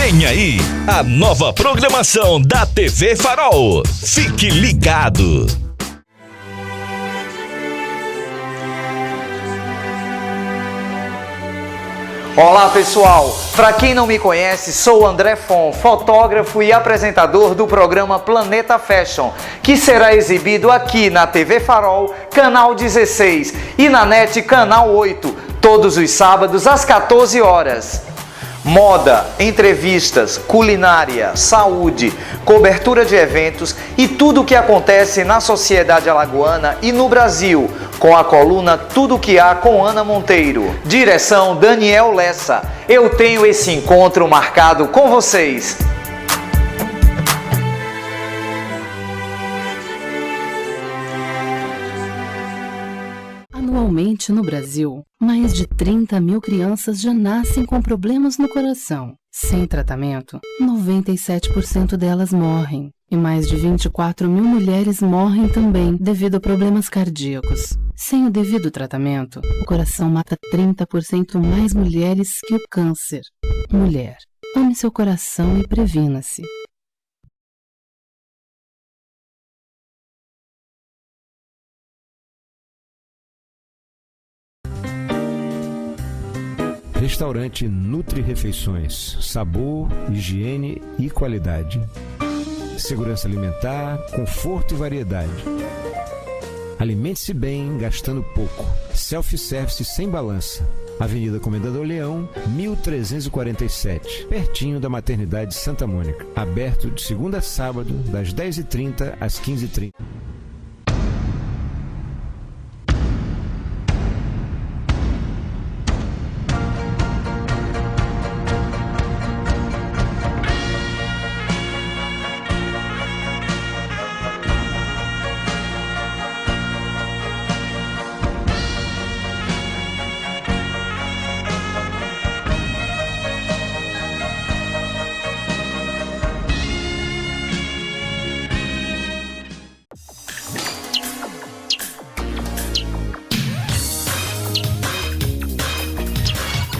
Vem aí a nova programação da TV Farol. Fique ligado. Olá pessoal, para quem não me conhece, sou André Fon, fotógrafo e apresentador do programa Planeta Fashion, que será exibido aqui na TV Farol, canal 16 e na NET, canal 8, todos os sábados às 14 horas. Moda, entrevistas, culinária, saúde, cobertura de eventos e tudo o que acontece na sociedade alagoana e no Brasil, com a coluna Tudo Que Há com Ana Monteiro. Direção Daniel Lessa. Eu tenho esse encontro marcado com vocês. Anualmente no Brasil, mais de 30 mil crianças já nascem com problemas no coração. Sem tratamento, 97% delas morrem. E mais de 24 mil mulheres morrem também devido a problemas cardíacos. Sem o devido tratamento, o coração mata 30% mais mulheres que o câncer. Mulher, ame seu coração e previna-se. Restaurante Nutri Refeições, sabor, higiene e qualidade. Segurança alimentar, conforto e variedade. Alimente-se bem, gastando pouco. Self-service sem balança. Avenida Comendador Leão, 1347, pertinho da Maternidade Santa Mônica. Aberto de segunda a sábado, das 10h30 às 15h30.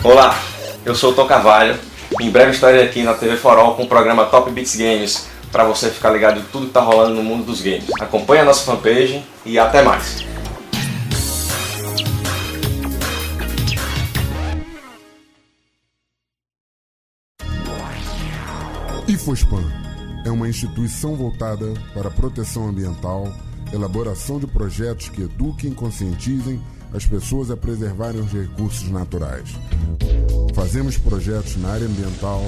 Olá, eu sou o Tom Carvalho. Em breve estarei aqui na TV Farol com o programa Top Beats Games para você ficar ligado em tudo que está rolando no mundo dos games. Acompanhe a nossa fanpage e até mais! IFOSPAN é uma instituição voltada para a proteção ambiental, elaboração de projetos que eduquem e conscientizem as pessoas a preservarem os recursos naturais. Fazemos projetos na área ambiental,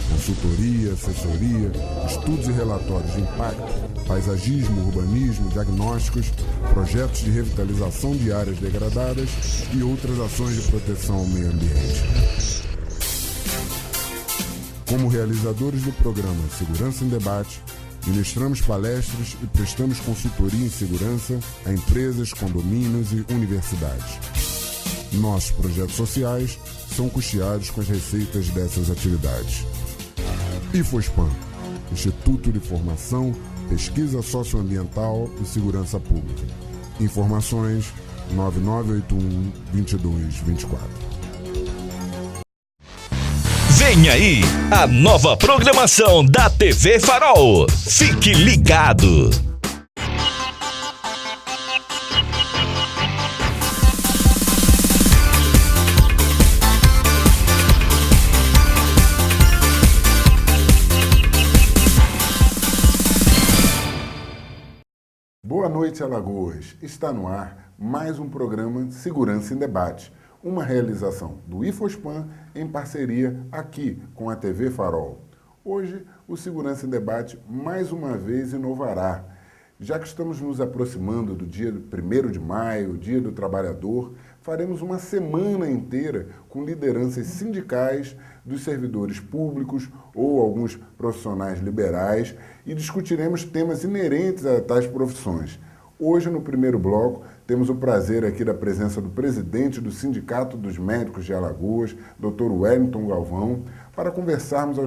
consultoria, assessoria, estudos e relatórios de impacto, paisagismo, urbanismo, diagnósticos, projetos de revitalização de áreas degradadas e outras ações de proteção ao meio ambiente. Como realizadores do programa Segurança em Debate, ministramos palestras e prestamos consultoria em segurança a empresas, condomínios e universidades. Nossos projetos sociais são custeados com as receitas dessas atividades. IFOSPAN, Instituto de Formação, Pesquisa Socioambiental e Segurança Pública. Informações 9981-2224. Vem aí a nova programação da TV Farol. Fique ligado. Boa noite, Alagoas. Está no ar mais um programa Segurança em Debate, uma realização do IFOSPAN em parceria aqui com a TV Farol. Hoje, o Segurança em Debate mais uma vez inovará. Já que estamos nos aproximando do dia 1º de maio, Dia do Trabalhador, faremos uma semana inteira com lideranças sindicais dos servidores públicos ou alguns profissionais liberais e discutiremos temas inerentes a tais profissões. Hoje, no primeiro bloco, temos o prazer aqui da presença do presidente do Sindicato dos Médicos de Alagoas, Dr. Wellington Galvão, para conversarmos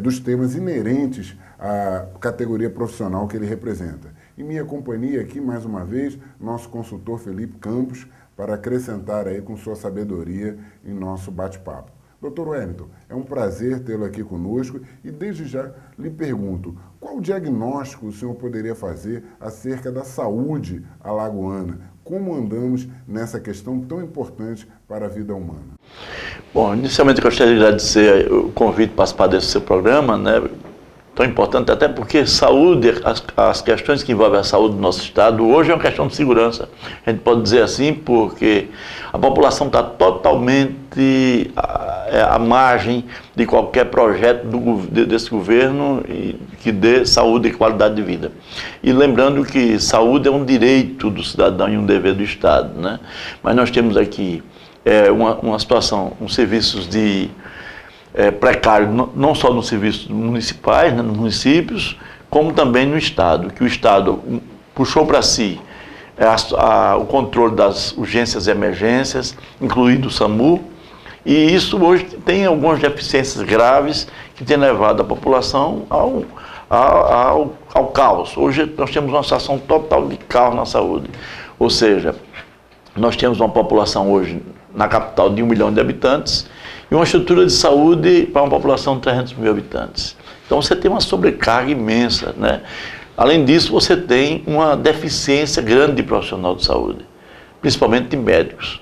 dos temas inerentes à categoria profissional que ele representa. Em minha companhia aqui, mais uma vez, nosso consultor Felipe Campos, para acrescentar aí com sua sabedoria em nosso bate-papo. Doutor Wellington, é um prazer tê-lo aqui conosco e desde já lhe pergunto, qual diagnóstico o senhor poderia fazer acerca da saúde alagoana? Como andamos nessa questão tão importante para a vida humana? Bom, inicialmente eu gostaria de agradecer o convite para participar desse seu programa, né? Tão importante, até porque saúde, as questões que envolvem a saúde do nosso estado, hoje é uma questão de segurança. A gente pode dizer assim, porque a população está totalmente à margem de qualquer projeto desse governo que dê saúde e qualidade de vida. E lembrando que saúde é um direito do cidadão e um dever do Estado, né? Mas nós temos aqui uma situação, uns serviços de precário, não só nos serviços municipais, né, nos municípios, como também no Estado, que o Estado puxou para si o controle das urgências e emergências, incluindo o SAMU, e isso hoje tem algumas deficiências graves que têm levado a população ao caos. Hoje nós temos uma situação total de caos na saúde, ou seja, nós temos uma população hoje na capital de 1 milhão de habitantes, e uma estrutura de saúde para uma população de 300 mil habitantes. Então você tem uma sobrecarga imensa, né? Além disso, você tem uma deficiência grande de profissional de saúde, principalmente de médicos.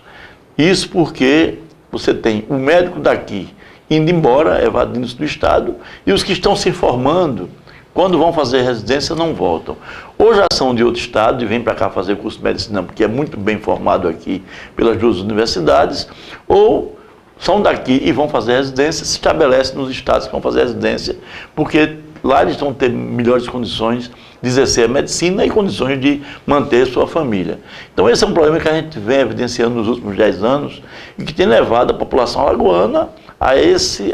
Isso porque você tem o médico daqui indo embora, evadindo-se do Estado, e os que estão se formando, quando vão fazer residência, não voltam. Ou já são de outro estado e vêm para cá fazer curso de medicina, porque é muito bem formado aqui pelas duas universidades, ou são daqui e vão fazer residência, se estabelecem nos estados que vão fazer residência, porque lá eles vão ter melhores condições de exercer a medicina e condições de manter sua família. Então esse é um problema que a gente vem evidenciando nos últimos 10 anos e que tem levado a população alagoana a esse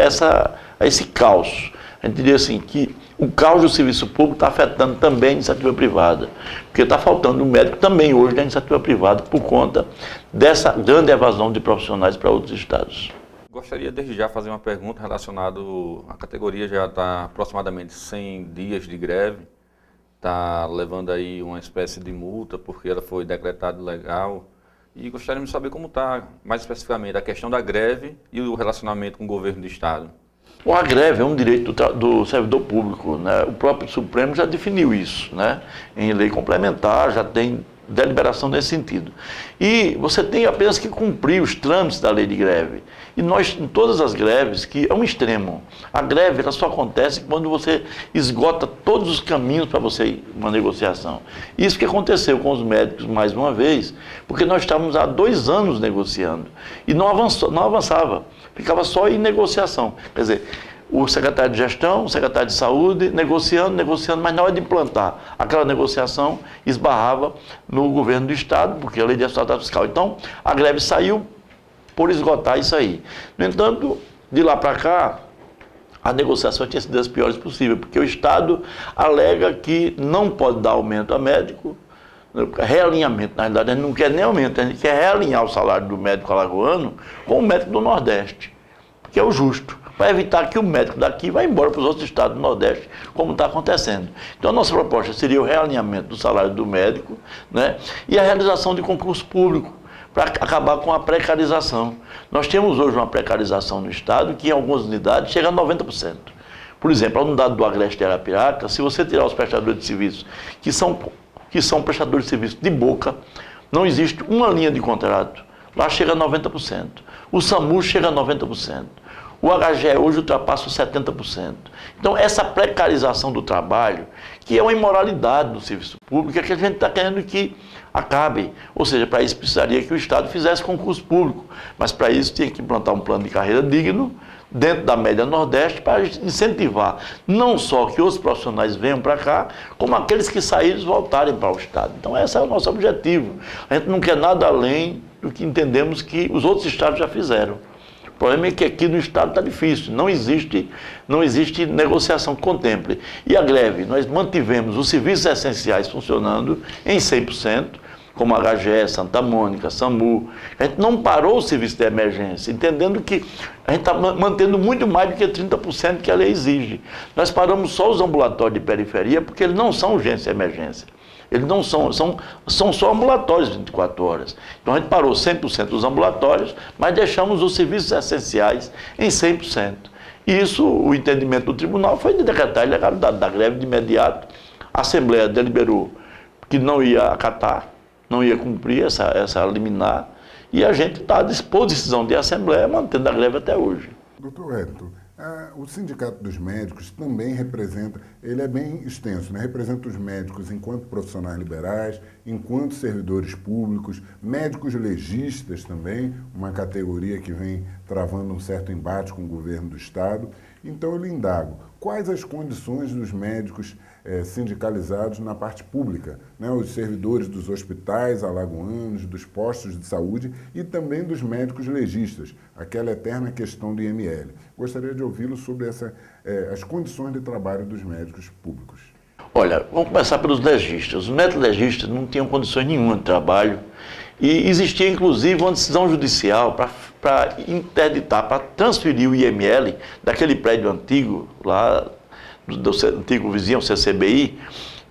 caos. A gente diria assim que o caos do serviço público está afetando também a iniciativa privada, porque está faltando um médico também hoje na iniciativa privada por conta dessa grande evasão de profissionais para outros estados. Gostaria desde já fazer uma pergunta relacionada à categoria, já está aproximadamente 100 dias de greve, está levando aí uma espécie de multa porque ela foi decretada ilegal, e gostaríamos de saber como está, mais especificamente, a questão da greve e o relacionamento com o governo do estado. Bom, a greve é um direito do servidor público, né? O próprio Supremo já definiu isso, né? Em lei complementar, já tem deliberação nesse sentido. E você tem apenas que cumprir os trâmites da lei de greve. E nós, em todas as greves, que é um extremo, a greve ela só acontece quando você esgota todos os caminhos para você ir uma negociação. Isso que aconteceu com os médicos mais uma vez, porque nós estávamos há 2 anos negociando e não avançava, ficava só em negociação. Quer dizer, o secretário de gestão, o secretário de saúde, negociando, mas na hora de implantar aquela negociação, esbarrava no governo do estado, porque a lei de responsabilidade fiscal. Então, a greve saiu por esgotar isso aí. No entanto, de lá para cá, a negociação tinha sido das piores possíveis, porque o estado alega que não pode dar aumento a médico, realinhamento, na realidade a gente não quer nem aumento, a gente quer realinhar o salário do médico alagoano com o médico do Nordeste, que é o justo, para evitar que o médico daqui vá embora para os outros estados do Nordeste, como está acontecendo. Então a nossa proposta seria o realinhamento do salário do médico, né, e a realização de concurso público, para acabar com a precarização. Nós temos hoje uma precarização no estado que em algumas unidades chega a 90%. Por exemplo, a unidade do Agreste e Arapiraca, se você tirar os prestadores de serviço, que são prestadores de serviço de boca, não existe uma linha de contrato. Lá chega a 90%. O SAMU chega a 90%. O HGE hoje ultrapassa os 70%. Então, essa precarização do trabalho, que é uma imoralidade do serviço público, é que a gente está querendo que acabe. Ou seja, para isso precisaria que o Estado fizesse concurso público. Mas para isso tinha que implantar um plano de carreira digno, dentro da média Nordeste, para incentivar não só que os profissionais venham para cá, como aqueles que saíram voltarem para o Estado. Então, esse é o nosso objetivo. A gente não quer nada além do que entendemos que os outros estados já fizeram. O problema é que aqui no estado está difícil, não existe negociação que contemple. E a greve, nós mantivemos os serviços essenciais funcionando em 100%, como a HGE, Santa Mônica, SAMU. A gente não parou o serviço de emergência, entendendo que a gente está mantendo muito mais do que 30% que a lei exige. Nós paramos só os ambulatórios de periferia, porque eles não são urgência e emergência. Eles não são só ambulatórios 24 horas. Então a gente parou 100% dos ambulatórios, mas deixamos os serviços essenciais em 100%. E isso, o entendimento do tribunal foi de decretar a ilegalidade da greve de imediato. A Assembleia deliberou que não ia acatar, não ia cumprir essa liminar, e a gente está à disposição de Assembleia, mantendo a greve até hoje. Doutor Wellington, o Sindicato dos Médicos também representa, ele é bem extenso, né? Representa os médicos enquanto profissionais liberais, enquanto servidores públicos, médicos legistas também, uma categoria que vem travando um certo embate com o governo do Estado. Então eu lhe indago, quais as condições dos médicos sindicalizados na parte pública, né? Os servidores dos hospitais alagoanos, dos postos de saúde e também dos médicos legistas, aquela eterna questão do IML. Gostaria de ouvi-lo sobre as condições de trabalho dos médicos públicos. Olha, vamos começar pelos legistas. Os médicos legistas não tinham condições nenhuma de trabalho e existia inclusive uma decisão judicial para interditar, para transferir o IML daquele prédio antigo lá do antigo vizinho, o CCBI,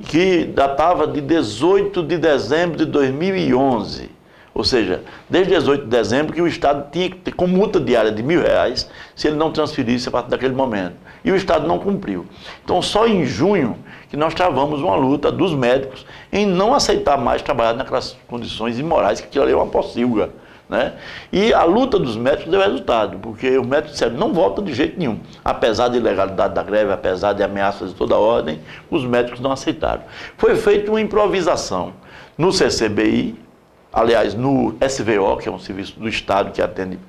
que datava de 18 de dezembro de 2011. Ou seja, desde 18 de dezembro que o Estado tinha que ter com multa diária de R$1.000 se ele não transferisse a partir daquele momento. E o Estado não cumpriu. Então, só em junho que nós travamos uma luta dos médicos em não aceitar mais trabalhar naquelas condições imorais, que aquilo ali é uma pocilga, né? E a luta dos médicos deu resultado, porque os médicos disseram, não volta de jeito nenhum. Apesar da ilegalidade da greve, apesar de ameaças de toda ordem, os médicos não aceitaram. Foi feita uma improvisação no CCBI, aliás, no SVO, que é um serviço do Estado que atende,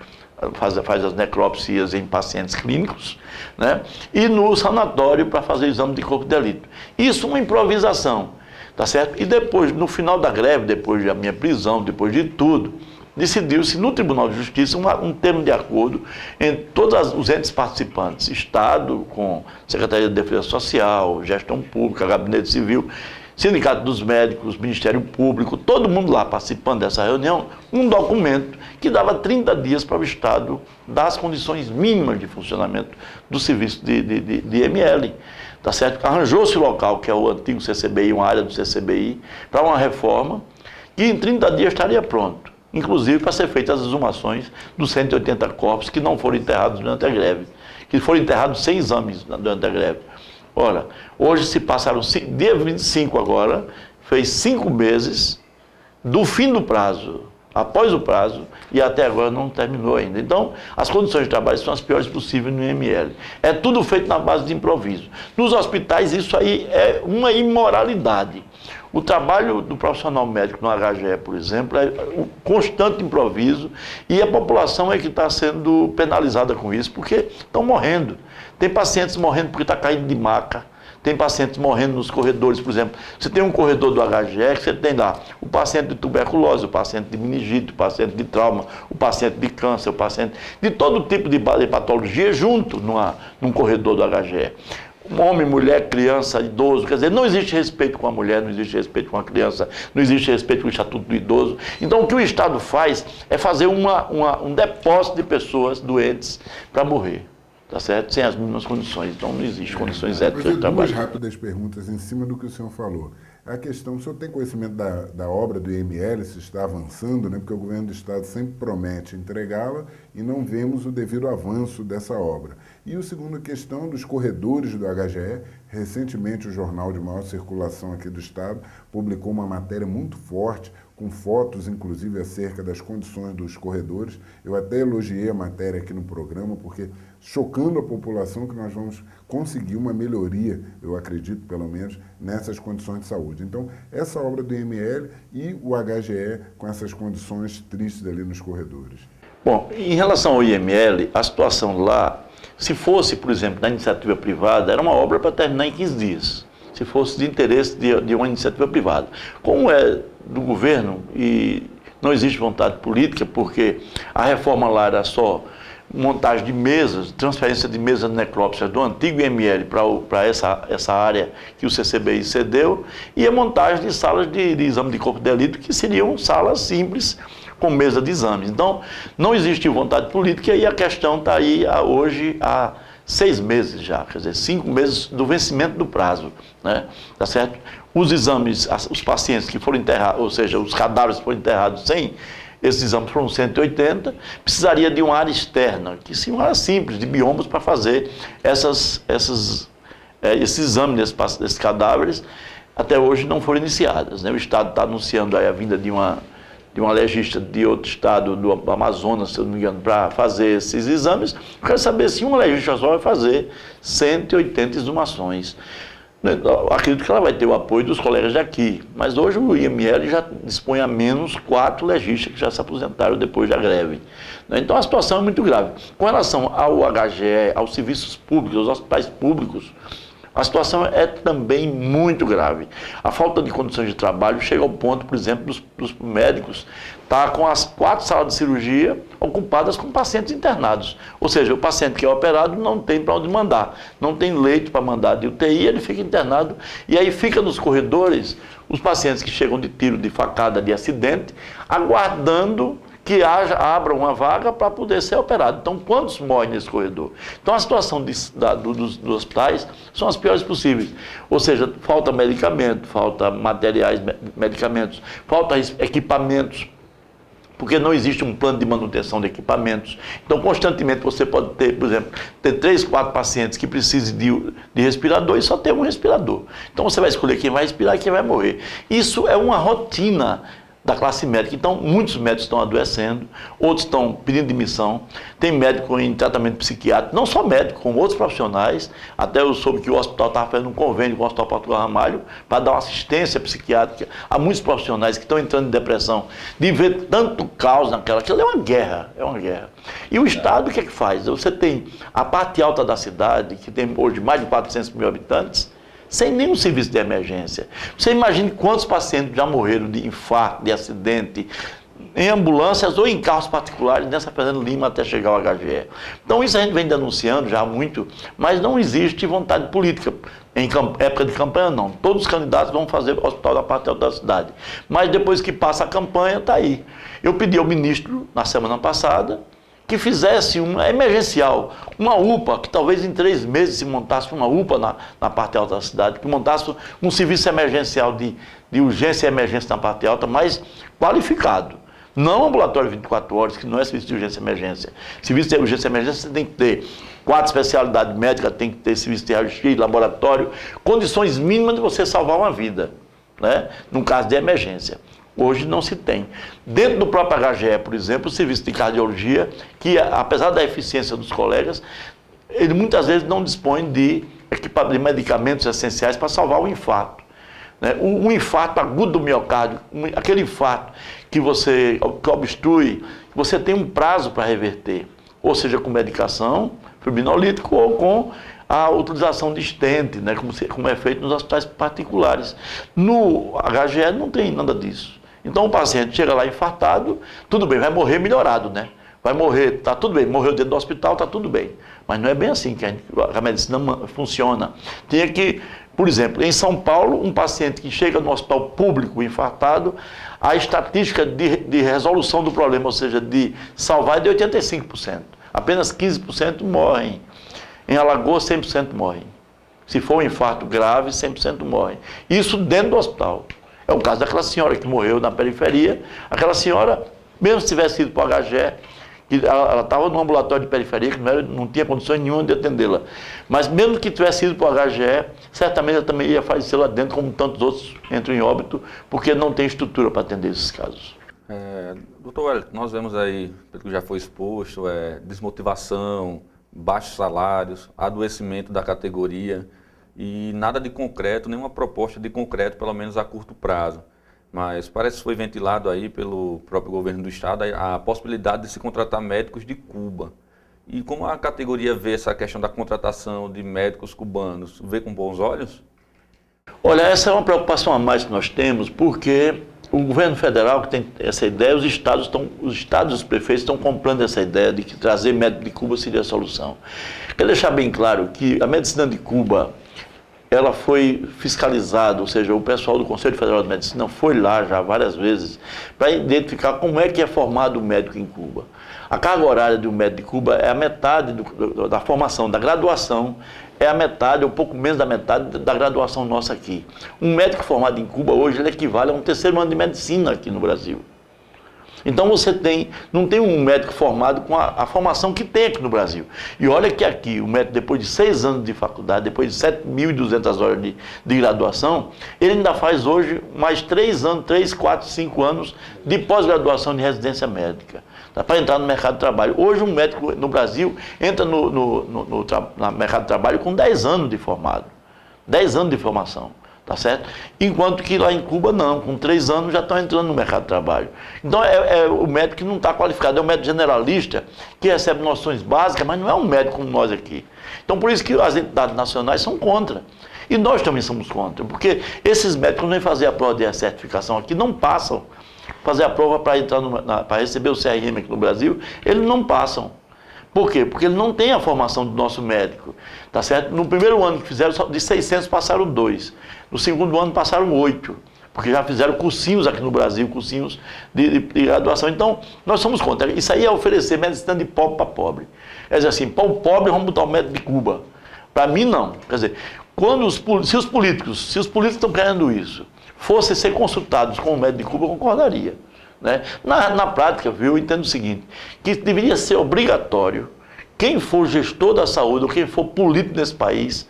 faz as necrópsias em pacientes clínicos, né? E no sanatório para fazer exame de corpo de delito. Isso uma improvisação, tá certo? E depois, no final da greve, depois da minha prisão, depois de tudo, decidiu-se no Tribunal de Justiça um termo de acordo entre todos os entes participantes, Estado, com Secretaria de Defesa Social, Gestão Pública, Gabinete Civil, Sindicato dos Médicos, Ministério Público, todo mundo lá participando dessa reunião, um documento que dava 30 dias para o Estado dar as condições mínimas de funcionamento do serviço de IML. Tá certo? Arranjou-se o local, que é o antigo CCBI, uma área do CCBI, para uma reforma, que em 30 dias estaria pronto. Inclusive para ser feitas as exumações dos 180 corpos que não foram enterrados durante a greve, que foram enterrados sem exames durante a greve. Ora, hoje se passaram, dia 25 agora, fez 5 meses do fim do prazo, após o prazo, e até agora não terminou ainda. Então, as condições de trabalho são as piores possíveis no IML. É tudo feito na base de improviso. Nos hospitais, isso aí é uma imoralidade. O trabalho do profissional médico no HGE, por exemplo, é um constante improviso e a população é que está sendo penalizada com isso, porque estão morrendo. Tem pacientes morrendo porque está caindo de maca, tem pacientes morrendo nos corredores, por exemplo. Você tem um corredor do HGE que você tem lá o paciente de tuberculose, o paciente de meningite, o paciente de trauma, o paciente de câncer, o paciente de todo tipo de patologia junto num corredor do HGE. Homem, mulher, criança, idoso, quer dizer, não existe respeito com a mulher, não existe respeito com a criança, não existe respeito com o estatuto do idoso. Então o que o Estado faz é fazer um depósito de pessoas doentes para morrer, tá certo? Sem as mínimas condições, então não existe condições éticas de trabalho. Duas rápidas perguntas em cima do que o senhor falou. A questão, o senhor tem conhecimento da obra do IML, se está avançando, né? Porque o governo do Estado sempre promete entregá-la e não vemos o devido avanço dessa obra. E a segunda questão dos corredores do HGE, recentemente o jornal de maior circulação aqui do Estado publicou uma matéria muito forte, com fotos inclusive acerca das condições dos corredores. Eu até elogiei a matéria aqui no programa, porque chocando a população que nós vamos conseguir uma melhoria, eu acredito pelo menos, nessas condições de saúde. Então, essa obra do IML e o HGE com essas condições tristes ali nos corredores. Bom, em relação ao IML, a situação lá, se fosse, por exemplo, na iniciativa privada, era uma obra para terminar em 15 dias. Se fosse de interesse de uma iniciativa privada. Como é do governo e não existe vontade política, porque a reforma lá era só montagem de mesas, transferência de mesas de necrópsia do antigo IML para essa área que o CCBI cedeu, e a montagem de salas de exame de corpo de delito, que seriam salas simples, com mesa de exames. Então, não existiu vontade política e a questão está aí hoje há 6 meses já, quer dizer, 5 meses do vencimento do prazo, né? Tá certo? Os exames, os pacientes que foram enterrados, ou seja, os cadáveres foram enterrados sem esses exames foram 180, precisaria de uma área externa, que sim, uma área simples, de biomas, para fazer esse exame desses cadáveres, até hoje não foram iniciadas, né? O Estado está anunciando aí a vinda de uma legista de outro estado, do Amazonas, se eu não me engano, para fazer esses exames. Eu quero saber se uma legista só vai fazer 180 exumações. Eu acredito que ela vai ter o apoio dos colegas daqui, mas hoje o IML já dispõe a menos 4 legistas que já se aposentaram depois da greve. Então a situação é muito grave. Com relação ao HGE, aos serviços públicos, aos hospitais públicos, a situação é também muito grave. A falta de condições de trabalho chega ao ponto, por exemplo, dos médicos estar com as 4 salas de cirurgia ocupadas com pacientes internados. Ou seja, o paciente que é operado não tem para onde mandar, não tem leito para mandar de UTI, ele fica internado e aí fica nos corredores os pacientes que chegam de tiro, de facada, de acidente, aguardando que abra uma vaga para poder ser operado. Então, quantos morrem nesse corredor? Então, a situação dos hospitais são as piores possíveis. Ou seja, falta medicamento, falta materiais, medicamentos, falta equipamentos, porque não existe um plano de manutenção de equipamentos. Então, constantemente você pode ter, por exemplo, 3, 4 pacientes que precisem de respirador e só ter um respirador. Então, você vai escolher quem vai respirar e quem vai morrer. Isso é uma rotina da classe médica. Então, muitos médicos estão adoecendo, outros estão pedindo demissão, tem médico em tratamento psiquiátrico, não só médico, como outros profissionais. Até eu soube que o hospital estava fazendo um convênio com o Hospital Portugal Ramalho para dar uma assistência psiquiátrica a muitos profissionais que estão entrando em depressão, de ver tanto caos aquilo é uma guerra, é uma guerra. E o Estado, o que é que faz? Você tem a parte alta da cidade, que tem hoje mais de 400 mil habitantes, sem nenhum serviço de emergência. Você imagine quantos pacientes já morreram de infarto, de acidente, em ambulâncias ou em carros particulares nessa Fernando Lima até chegar ao HGE. Então isso a gente vem denunciando já há muito, mas não existe vontade política. Em época de campanha não. Todos os candidatos vão fazer o hospital da parte alta da cidade. Mas depois que passa a campanha, está aí. Eu pedi ao ministro, na semana passada, que fizesse uma emergencial, uma UPA, que talvez em 3 meses se montasse uma UPA na parte alta da cidade, que montasse um serviço emergencial de urgência e emergência na parte alta, mais qualificado. Não ambulatório 24 horas, que não é serviço de urgência e emergência. Serviço de urgência e emergência você tem que ter 4 especialidades médicas, tem que ter serviço de raio-x, laboratório, condições mínimas de você salvar uma vida, né? No caso de emergência. Hoje não se tem. Dentro do próprio HGE, por exemplo, o serviço de cardiologia, que apesar da eficiência dos colegas, ele muitas vezes não dispõe de medicamentos essenciais para salvar o infarto. Né? Um infarto agudo do miocárdio, aquele infarto que obstrui, você tem um prazo para reverter, ou seja, com medicação, fibrinolítico ou com a utilização de stent, né, como é feito nos hospitais particulares. No HGE não tem nada disso. Então o paciente chega lá infartado, tudo bem, vai morrer melhorado, né? Vai morrer, tá tudo bem, morreu dentro do hospital, tá tudo bem. Mas não é bem assim que a medicina funciona. Tinha que, por exemplo, em São Paulo, um paciente que chega no hospital público infartado, a estatística de resolução do problema, ou seja, de salvar, é de 85%. Apenas 15% morrem. Em Alagoas, 100% morrem. Se for um infarto grave, 100% morrem. Isso dentro do hospital. É o caso daquela senhora que morreu na periferia. Aquela senhora, mesmo se tivesse ido para o HGE, ela estava no ambulatório de periferia, que não tinha condições nenhuma de atendê-la. Mas mesmo que tivesse ido para o HGE, certamente ela também ia falecer lá dentro, como tantos outros entram em óbito, porque não tem estrutura para atender esses casos. Doutor Wellington, nós vemos aí, pelo que já foi exposto, desmotivação, baixos salários, adoecimento da categoria e nada de concreto, nenhuma proposta de concreto, pelo menos a curto prazo. Mas parece que foi ventilado aí pelo próprio governo do estado a possibilidade de se contratar médicos de Cuba. E como a categoria vê essa questão da contratação de médicos cubanos? Vê com bons olhos? Olha, essa é uma preocupação a mais que nós temos, porque o governo federal que tem essa ideia, os estados e os prefeitos estão comprando essa ideia de que trazer médico de Cuba seria a solução. Quero deixar bem claro que a medicina de Cuba ela foi fiscalizada, ou seja, o pessoal do Conselho Federal de Medicina foi lá já várias vezes para identificar como é que é formado o médico em Cuba. A carga horária de um médico de Cuba é a metade da formação, da graduação, é a metade, ou pouco menos da metade da graduação nossa aqui. Um médico formado em Cuba hoje ele equivale a um 3º ano de medicina aqui no Brasil. Então você não tem um médico formado com a formação que tem aqui no Brasil. E olha que aqui, o médico, depois de 6 anos de faculdade, depois de 7.200 horas de graduação, ele ainda faz hoje mais 3 anos, 3, 4, 5 anos de pós-graduação de residência médica, tá, para entrar no mercado de trabalho. Hoje um médico no Brasil entra no mercado de trabalho com 10 anos de formado, 10 anos de formação. Tá certo? Enquanto que lá em Cuba não, com 3 anos já estão entrando no mercado de trabalho. Então é o médico que não está qualificado, é um médico generalista que recebe noções básicas, mas não é um médico como nós aqui. Então por isso que as entidades nacionais são contra. E nós também somos contra, porque esses médicos não vêm fazer a prova de certificação aqui, não passam. Fazer a prova para entrar para receber o CRM aqui no Brasil, eles não passam. Por quê? Porque ele não tem a formação do nosso médico, tá certo? No primeiro ano que fizeram, de 600 passaram 2. No segundo ano passaram 8, porque já fizeram cursinhos aqui no Brasil, cursinhos de graduação. Então, nós somos contra. Isso aí é oferecer medicina de pobre para pobre. Quer dizer assim, para o pobre vamos botar o médico de Cuba. Para mim, não. Quer dizer, se os políticos estão querendo isso, fossem ser consultados com o médico de Cuba, eu concordaria. Né? Na prática, viu, eu entendo o seguinte, que deveria ser obrigatório quem for gestor da saúde ou quem for político nesse país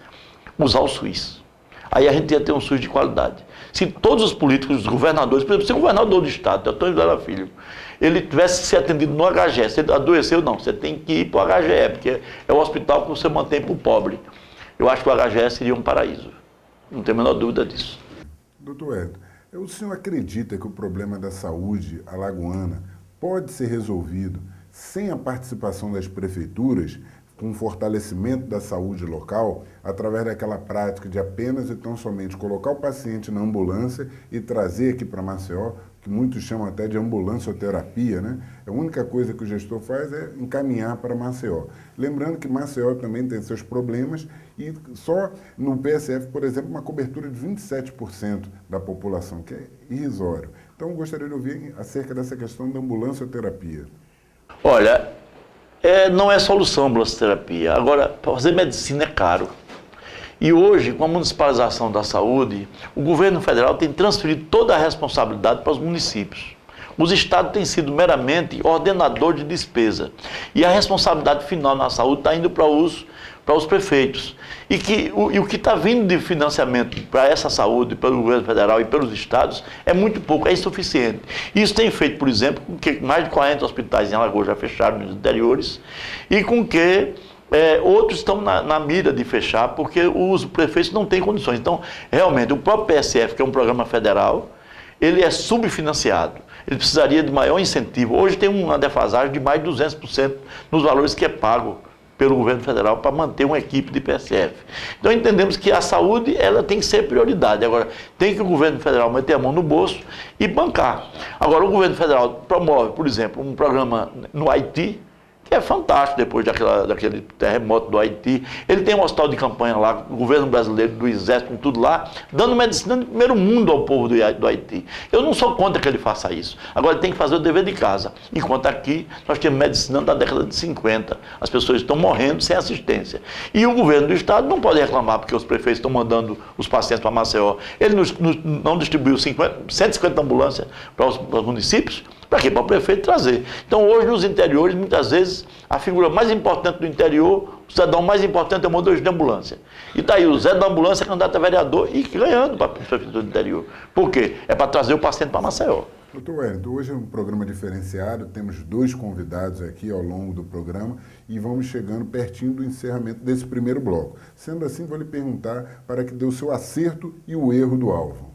usar o SUS. Aí a gente ia ter um SUS de qualidade. Se todos os políticos, os governadores, por exemplo, se o governador do estado, Antônio José Filho, ele tivesse se atendido no HGE, se ele adoeceu, não, você tem que ir para o HGE, porque é o hospital que você mantém para o pobre. Eu acho que o HGE seria um paraíso. Não tenho a menor dúvida disso. Doutor Hélio, o senhor acredita que o problema da saúde alagoana pode ser resolvido sem a participação das prefeituras, com o fortalecimento da saúde local, através daquela prática de apenas e tão somente colocar o paciente na ambulância e trazer aqui para Maceió, que muitos chamam até de ambulancioterapia, né? A única coisa que o gestor faz é encaminhar para Maceió. Lembrando que Maceió também tem seus problemas e só no PSF, por exemplo, uma cobertura de 27% da população, que é irrisório. Então, eu gostaria de ouvir acerca dessa questão da ambulancioterapia. Olha, não é solução a ambulancioterapia. Agora, fazer medicina é caro. E hoje, com a municipalização da saúde, o governo federal tem transferido toda a responsabilidade para os municípios. Os estados têm sido meramente ordenador de despesa. E a responsabilidade final na saúde está indo para os prefeitos. E o que está vindo de financiamento para essa saúde, pelo governo federal e pelos estados, é muito pouco, é insuficiente. Isso tem feito, por exemplo, com que mais de 40 hospitais em Alagoas já fecharam nos interiores, e com que outros estão na mira de fechar, porque os prefeitos não têm condições. Então, realmente, o próprio PSF, que é um programa federal, ele é subfinanciado. Ele precisaria de maior incentivo. Hoje tem uma defasagem de mais de 200% nos valores que é pago pelo governo federal para manter uma equipe de PSF. Então entendemos que a saúde ela tem que ser prioridade. Agora, tem que o governo federal meter a mão no bolso e bancar. Agora, o governo federal promove, por exemplo, um programa no Haiti, que é fantástico depois daquele terremoto do Haiti. Ele tem um hospital de campanha lá, o governo brasileiro, do Exército, com tudo lá, dando medicina de primeiro mundo ao povo do Haiti. Eu não sou contra que ele faça isso. Agora, ele tem que fazer o dever de casa. Enquanto aqui, nós temos medicina da década de 50. As pessoas estão morrendo sem assistência. E o governo do estado não pode reclamar porque os prefeitos estão mandando os pacientes para Maceió. Ele não distribuiu 150 ambulâncias para os municípios. Para quê? Para o prefeito trazer. Então, hoje, nos interiores, muitas vezes, a figura mais importante do interior, o cidadão mais importante é o motorista de ambulância. E está aí, o Zé da ambulância, candidato a vereador e ganhando para a prefeitura do interior. Por quê? É para trazer o paciente para Maceió. Doutor Wellington, hoje é um programa diferenciado, temos 2 convidados aqui ao longo do programa e vamos chegando pertinho do encerramento desse primeiro bloco. Sendo assim, vou lhe perguntar para que dê o seu acerto e o erro do alvo.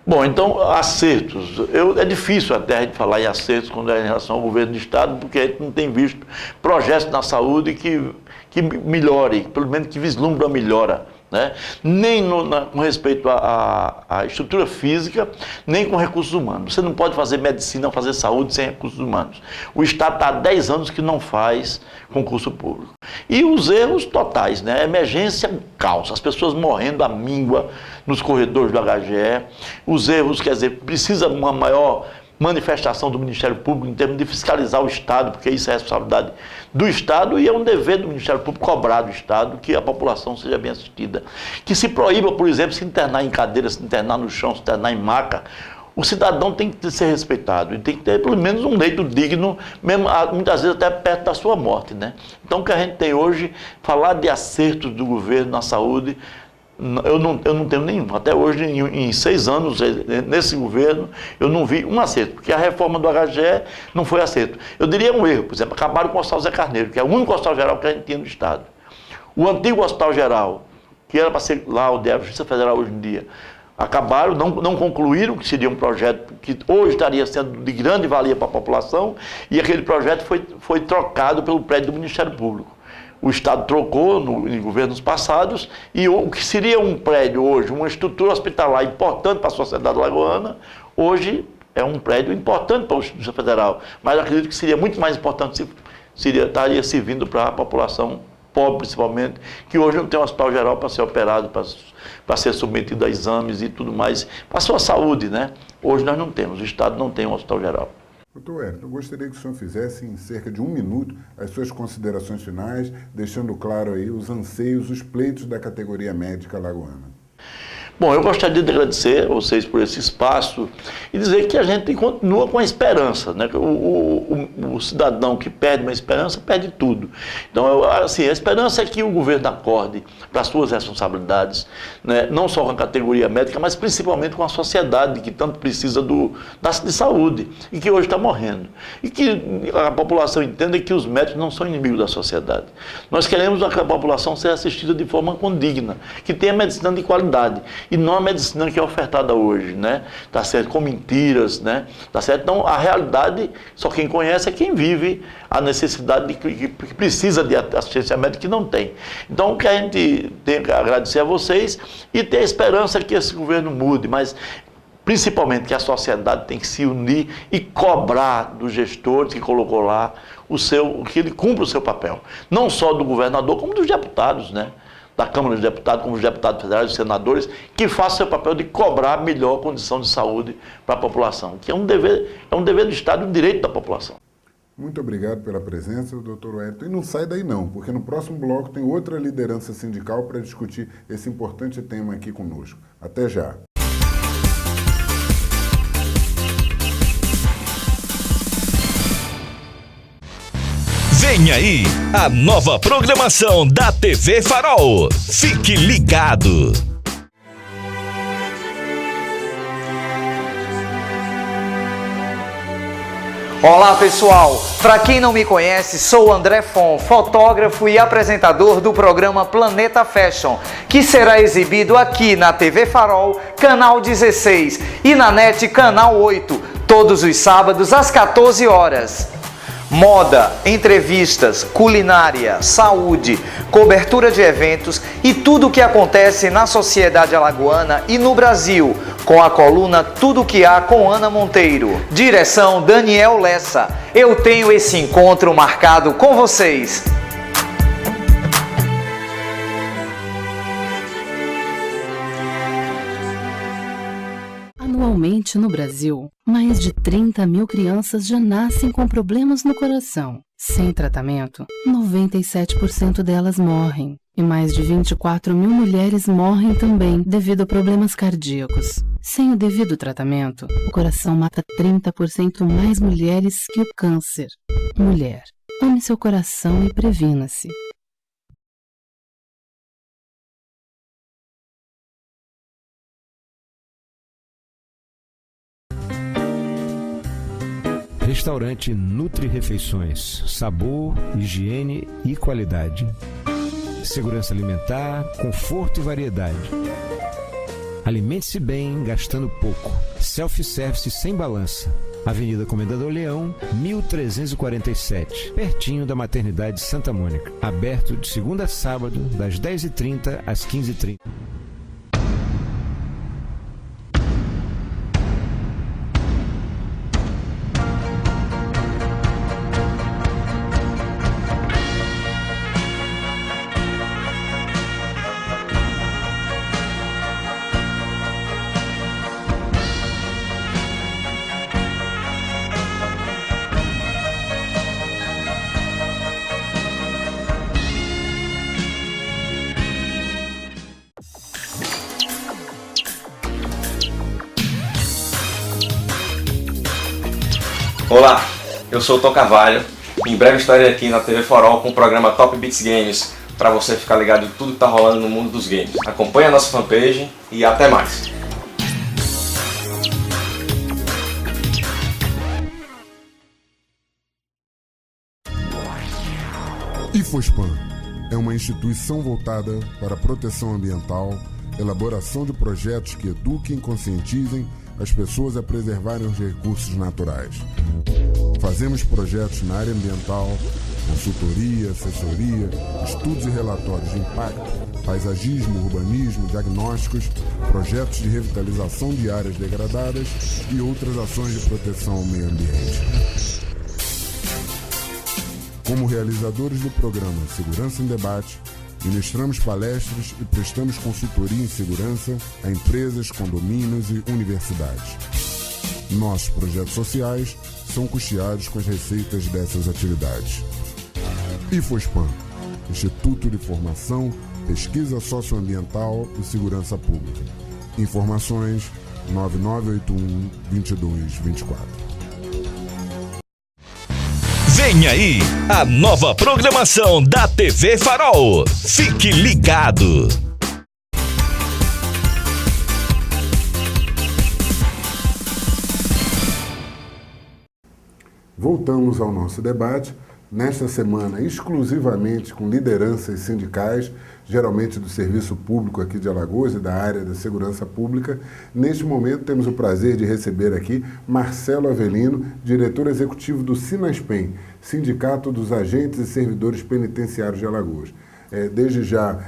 Bom, então, acertos. É difícil até a gente falar em acertos quando é em relação ao governo do estado, porque a gente não tem visto projetos na saúde que melhore, pelo menos que vislumbre a melhora né? Nem com respeito à estrutura física, nem com recursos humanos. Você não pode fazer medicina, fazer saúde sem recursos humanos. O Estado está há 10 anos que não faz concurso público. E os erros totais, né? Emergência, caos, as pessoas morrendo à míngua nos corredores do HGE. Os erros, quer dizer, precisa uma maior manifestação do Ministério Público em termos de fiscalizar o Estado, porque isso é responsabilidade do Estado e é um dever do Ministério Público cobrar do Estado que a população seja bem assistida. Que se proíba, por exemplo, se internar em cadeira, se internar no chão, se internar em maca. O cidadão tem que ser respeitado e tem que ter pelo menos um leito digno, mesmo, muitas vezes até perto da sua morte, né? Então o que a gente tem hoje, falar de acertos do governo na saúde, eu não tenho nenhum. Até hoje, em 6 anos, nesse governo, eu não vi um acerto, porque a reforma do HGE não foi acerto. Eu diria um erro, por exemplo, acabaram com o Hospital Zé Carneiro, que é o único hospital geral que a gente tinha no Estado. O antigo Hospital Geral, que era para ser lá o da Justiça Federal hoje em dia, acabaram, não concluíram, que seria um projeto que hoje estaria sendo de grande valia para a população, e aquele projeto foi trocado pelo prédio do Ministério Público. O Estado trocou em governos passados e o que seria um prédio hoje, uma estrutura hospitalar importante para a sociedade lagoana, hoje é um prédio importante para a Justiça Federal. Mas acredito que seria muito mais importante se estaria servindo para a população pobre, principalmente, que hoje não tem um hospital geral para ser operado, para ser submetido a exames e tudo mais, para a sua saúde, né? Hoje nós não temos, o Estado não tem um hospital geral. Doutor Wellington, eu gostaria que o senhor fizesse em cerca de 1 minuto as suas considerações finais, deixando claro aí os anseios, os pleitos da categoria médica lagoana. Bom, eu gostaria de agradecer a vocês por esse espaço e dizer que a gente continua com a esperança, né? O cidadão que perde uma esperança, perde tudo. Então, assim, a esperança é que o governo acorde para as suas responsabilidades, né? Não só com a categoria médica, mas principalmente com a sociedade que tanto precisa de saúde e que hoje está morrendo. E que a população entenda que os médicos não são inimigos da sociedade. Nós queremos que a população seja assistida de forma condigna, que tenha medicina de qualidade. E não a medicina que é ofertada hoje, né? Tá certo? Com mentiras, né? Tá certo? Então, a realidade, só quem conhece é quem vive a necessidade que precisa de assistência médica que não tem. Então, o que a gente tem que agradecer a vocês e ter a esperança que esse governo mude, mas principalmente que a sociedade tem que se unir e cobrar dos gestores que colocou lá que ele cumpra o seu papel. Não só do governador, como dos deputados, né? Da Câmara dos Deputados, como os deputados federais, os senadores, que façam seu papel de cobrar melhor condição de saúde para a população, que é um dever do Estado e um direito da população. Muito obrigado pela presença, doutor Wellington. E não sai daí não, porque no próximo bloco tem outra liderança sindical para discutir esse importante tema aqui conosco. Até já. Vem aí a nova programação da TV Farol. Fique ligado. Olá pessoal, para quem não me conhece, sou André Fon, fotógrafo e apresentador do programa Planeta Fashion, que será exibido aqui na TV Farol, canal 16 e na NET, canal 8, todos os sábados às 14 horas. Moda, entrevistas, culinária, saúde, cobertura de eventos e tudo o que acontece na sociedade alagoana e no Brasil, com a coluna Tudo Que Há com Ana Monteiro. Direção Daniel Lessa. Eu tenho esse encontro marcado com vocês. Anualmente no Brasil, mais de 30 mil crianças já nascem com problemas no coração. Sem tratamento, 97% delas morrem. E mais de 24 mil mulheres morrem também devido a problemas cardíacos. Sem o devido tratamento, o coração mata 30% mais mulheres que o câncer. Mulher, ame seu coração e previna-se. Restaurante Nutri Refeições. Sabor, higiene e qualidade. Segurança alimentar, conforto e variedade. Alimente-se bem, gastando pouco. Self-service sem balança. Avenida Comendador Leão, 1347, pertinho da Maternidade Santa Mônica. Aberto de segunda a sábado, das 10h30 às 15h30. Olá, eu sou o Tom Carvalho. Em breve estarei aqui na TV Farol com o programa Top Beats Games para você ficar ligado em tudo que está rolando no mundo dos games. Acompanhe a nossa fanpage e até mais! IFOSPAN é uma instituição voltada para a proteção ambiental, elaboração de projetos que eduquem e conscientizem as pessoas a preservarem os recursos naturais. Fazemos projetos na área ambiental, consultoria, assessoria, estudos e relatórios de impacto, paisagismo, urbanismo, diagnósticos, projetos de revitalização de áreas degradadas e outras ações de proteção ao meio ambiente. Como realizadores do programa Segurança em Debate, ministramos palestras e prestamos consultoria em segurança a empresas, condomínios e universidades. Nossos projetos sociais são custeados com as receitas dessas atividades. IFOSPAN, Instituto de Formação, Pesquisa Socioambiental e Segurança Pública. Informações 9981-2224. Vem aí a nova programação da TV Farol. Fique ligado! Voltamos ao nosso debate, nesta semana exclusivamente com lideranças sindicais, geralmente do serviço público aqui de Alagoas e da área da segurança pública. Neste momento temos o prazer de receber aqui Marcelo Avelino, diretor executivo do Sinaspen, Sindicato dos Agentes e Servidores Penitenciários de Alagoas. Desde já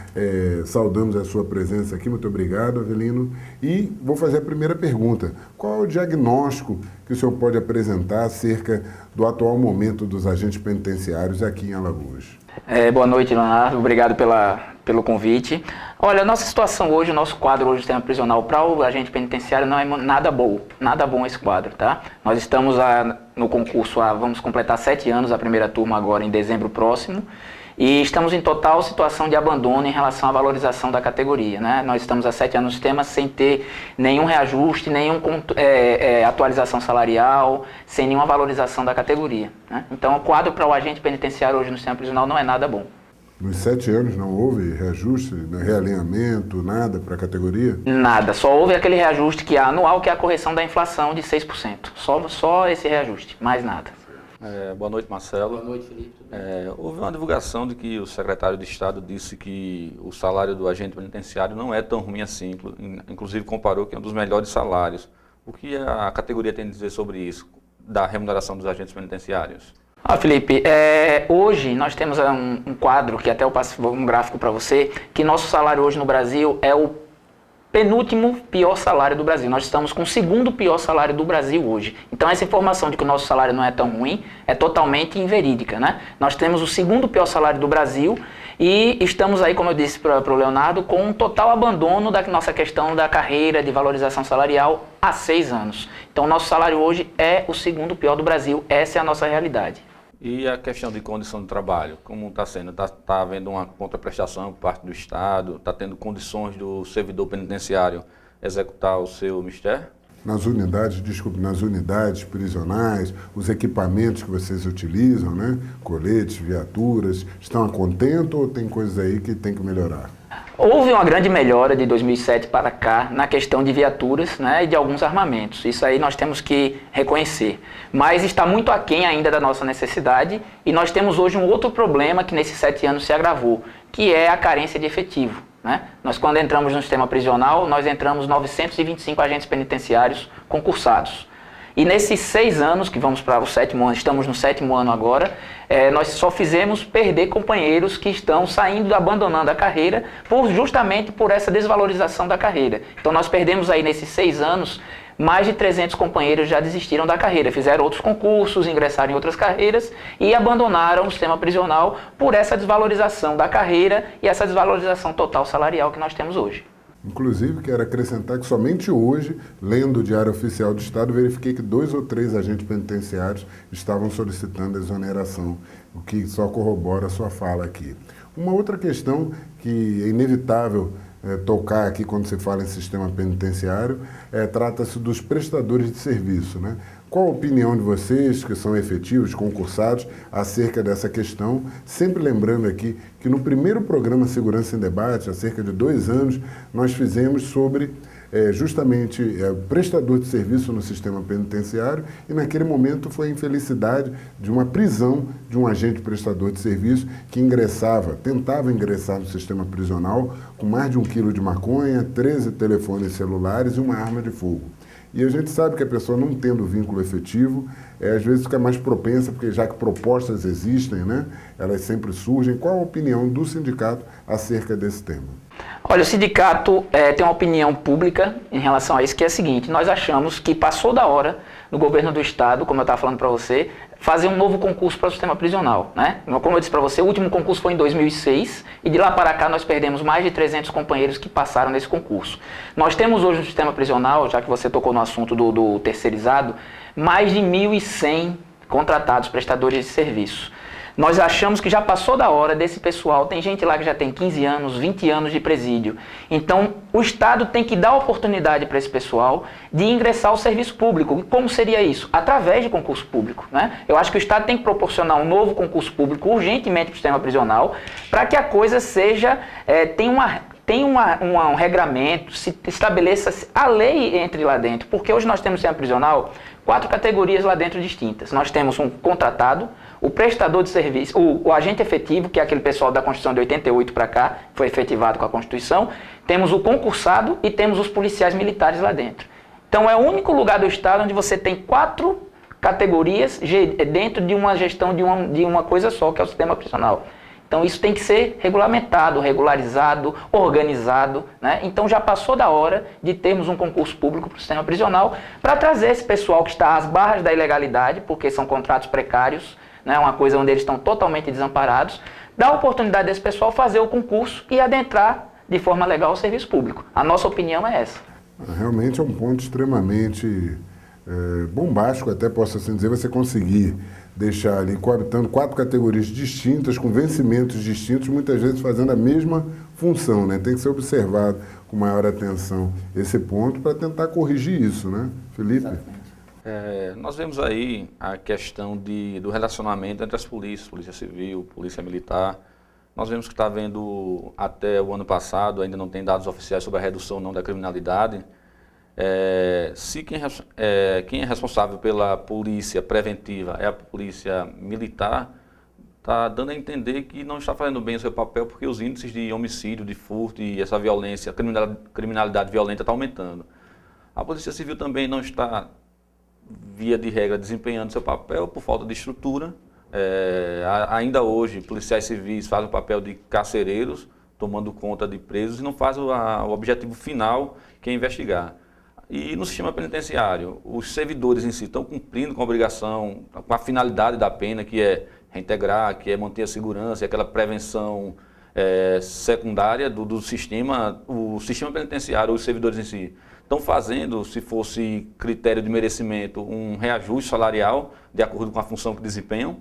saudamos a sua presença aqui, muito obrigado, Avelino. E vou fazer a primeira pergunta. Qual é o diagnóstico que o senhor pode apresentar acerca do atual momento dos agentes penitenciários aqui em Alagoas? Boa noite, Leonardo. Obrigado pelo convite. Olha, a nossa situação hoje, o nosso quadro hoje do sistema prisional para o agente penitenciário não é nada bom esse quadro, tá? Nós estamos no concurso vamos completar 7 anos, a primeira turma agora em dezembro próximo, e estamos em total situação de abandono em relação à valorização da categoria, né? Nós estamos há 7 anos no sistema sem ter nenhum reajuste, nenhuma atualização salarial, sem nenhuma valorização da categoria, né? Então o quadro para o agente penitenciário hoje no sistema prisional não é nada bom. Nos 7 anos não houve reajuste, realinhamento, nada para a categoria? Nada, só houve aquele reajuste que é anual, que é a correção da inflação de 6%. Só esse reajuste, mais nada. Boa noite, Marcelo. Boa noite, Felipe. Houve uma divulgação de que o secretário de Estado disse que o salário do agente penitenciário não é tão ruim assim, inclusive comparou que é um dos melhores salários. O que a categoria tem a dizer sobre isso, da remuneração dos agentes penitenciários? Felipe, hoje nós temos um quadro, que até eu passo um gráfico para você, que nosso salário hoje no Brasil é o penúltimo pior salário do Brasil. Nós estamos com o segundo pior salário do Brasil hoje. Então essa informação de que o nosso salário não é tão ruim é totalmente inverídica, né? Nós temos o segundo pior salário do Brasil e estamos aí, como eu disse para o Leonardo, com um total abandono da nossa questão da carreira de valorização salarial há 6 anos. Então o nosso salário hoje é o segundo pior do Brasil. Essa é a nossa realidade. E a questão de condição de trabalho, como está sendo? Está havendo uma contraprestação por parte do Estado? Está tendo condições do servidor penitenciário executar o seu mistério? Nas unidades prisionais, os equipamentos que vocês utilizam, né? Coletes, viaturas, estão a contento ou tem coisas aí que tem que melhorar? Houve uma grande melhora de 2007 para cá na questão de viaturas, né, e de alguns armamentos. Isso aí nós temos que reconhecer. Mas está muito aquém ainda da nossa necessidade e nós temos hoje um outro problema que nesses 7 anos se agravou, que é a carência de efetivo, né? Nós, quando entramos no sistema prisional, nós entramos 925 agentes penitenciários concursados. E nesses 6 anos, que vamos para o 7º ano, estamos no 7º ano agora, nós só fizemos perder companheiros que estão saindo, abandonando a carreira, justamente por essa desvalorização da carreira. Então nós perdemos aí nesses 6 anos, mais de 300 companheiros já desistiram da carreira, fizeram outros concursos, ingressaram em outras carreiras e abandonaram o sistema prisional por essa desvalorização da carreira e essa desvalorização total salarial que nós temos hoje. Inclusive, quero acrescentar que somente hoje, lendo o Diário Oficial do Estado, verifiquei que 2 ou 3 agentes penitenciários estavam solicitando exoneração, o que só corrobora a sua fala aqui. Uma outra questão que é inevitável tocar aqui quando se fala em sistema penitenciário, trata-se dos prestadores de serviço, né? Qual a opinião de vocês, que são efetivos, concursados, acerca dessa questão? Sempre lembrando aqui que no primeiro programa Segurança em Debate, há cerca de 2 anos, nós fizemos sobre justamente prestador de serviço no sistema penitenciário, e naquele momento foi a infelicidade de uma prisão de um agente prestador de serviço que tentava ingressar no sistema prisional com mais de 1 quilo de maconha, 13 telefones celulares e uma arma de fogo. E a gente sabe que a pessoa, não tendo vínculo efetivo, às vezes fica mais propensa, porque já que propostas existem, né, elas sempre surgem. Qual a opinião do sindicato acerca desse tema? Olha, o sindicato tem uma opinião pública em relação a isso, que é a seguinte: nós achamos que passou da hora no governo do Estado, como eu estava falando para você, fazer um novo concurso para o sistema prisional, né? Como eu disse para você, o último concurso foi em 2006 e de lá para cá nós perdemos mais de 300 companheiros que passaram nesse concurso. Nós temos hoje no sistema prisional, já que você tocou no assunto do terceirizado, mais de 1.100 contratados, prestadores de serviço. Nós achamos que já passou da hora desse pessoal. Tem gente lá que já tem 15 anos, 20 anos de presídio. Então, o Estado tem que dar oportunidade para esse pessoal de ingressar ao serviço público. E como seria isso? Através de concurso público, né? Eu acho que o Estado tem que proporcionar um novo concurso público urgentemente para o sistema prisional, para que a coisa seja, tenha um regramento, se estabeleça a lei entre lá dentro. Porque hoje nós temos no sistema prisional 4 categorias lá dentro distintas. Nós temos um contratado, o prestador de serviço, o agente efetivo, que é aquele pessoal da Constituição de 88 para cá, foi efetivado com a Constituição, temos o concursado e temos os policiais militares lá dentro. Então é o único lugar do Estado onde você tem 4 categorias dentro de uma gestão de uma coisa só, que é o sistema prisional. Então isso tem que ser regulamentado, regularizado, organizado, né? Então já passou da hora de termos um concurso público para o sistema prisional para trazer esse pessoal que está às barras da ilegalidade, porque são contratos precários, né? Uma coisa onde eles estão totalmente desamparados, dar a oportunidade desse pessoal fazer o concurso e adentrar de forma legal ao serviço público. A nossa opinião é essa. Realmente é um ponto extremamente bombástico, até posso assim dizer, você conseguir deixar ali coabitando 4 categorias distintas, com vencimentos distintos, muitas vezes fazendo a mesma função, né? Tem que ser observado com maior atenção esse ponto para tentar corrigir isso, né? Felipe? Nós vemos aí a questão do relacionamento entre as polícias, Polícia Civil, Polícia Militar. Nós vemos que está havendo, até o ano passado, ainda não tem dados oficiais sobre a redução ou não da criminalidade. Se quem é responsável pela polícia preventiva é a polícia militar, está dando a entender que não está fazendo bem o seu papel, porque os índices de homicídio, de furto e essa violência, criminalidade violenta está aumentando. A polícia civil também não está, via de regra, desempenhando seu papel por falta de estrutura. Ainda hoje, policiais civis fazem o papel de carcereiros, tomando conta de presos, e não fazem o objetivo final, que é investigar. E no sistema penitenciário, os servidores em si estão cumprindo com a obrigação, com a finalidade da pena, que é reintegrar, que é manter a segurança, aquela prevenção secundária do sistema. O sistema penitenciário, os servidores em si, estão fazendo, se fosse critério de merecimento, um reajuste salarial de acordo com a função que desempenham?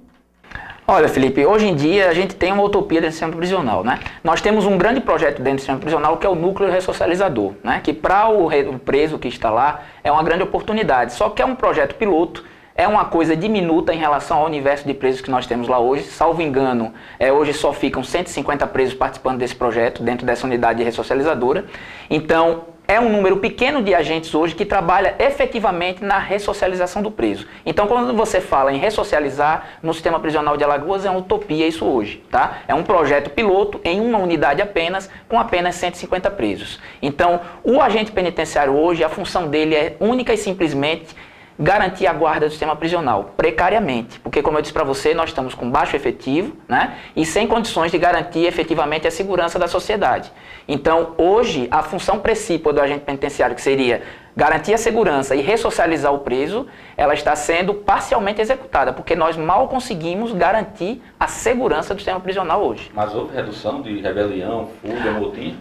Olha, Felipe, hoje em dia a gente tem uma utopia dentro do sistema prisional, né? Nós temos um grande projeto dentro do sistema prisional que é o núcleo ressocializador, né? Que para o preso que está lá é uma grande oportunidade, só que é um projeto piloto, é uma coisa diminuta em relação ao universo de presos que nós temos lá hoje. Salvo engano, hoje só ficam 150 presos participando desse projeto dentro dessa unidade ressocializadora. Então, é um número pequeno de agentes hoje que trabalha efetivamente na ressocialização do preso. Então, quando você fala em ressocializar no sistema prisional de Alagoas, é uma utopia isso hoje, tá? É um projeto piloto em uma unidade apenas, com apenas 150 presos. Então, o agente penitenciário hoje, a função dele é única e simplesmente garantir a guarda do sistema prisional? Precariamente, porque como eu disse para você, nós estamos com baixo efetivo, né, e sem condições de garantir efetivamente a segurança da sociedade. Então, hoje, a função principal do agente penitenciário, que seria garantir a segurança e ressocializar o preso, ela está sendo parcialmente executada, porque nós mal conseguimos garantir a segurança do sistema prisional hoje. Mas houve redução de rebelião, fuga, motim?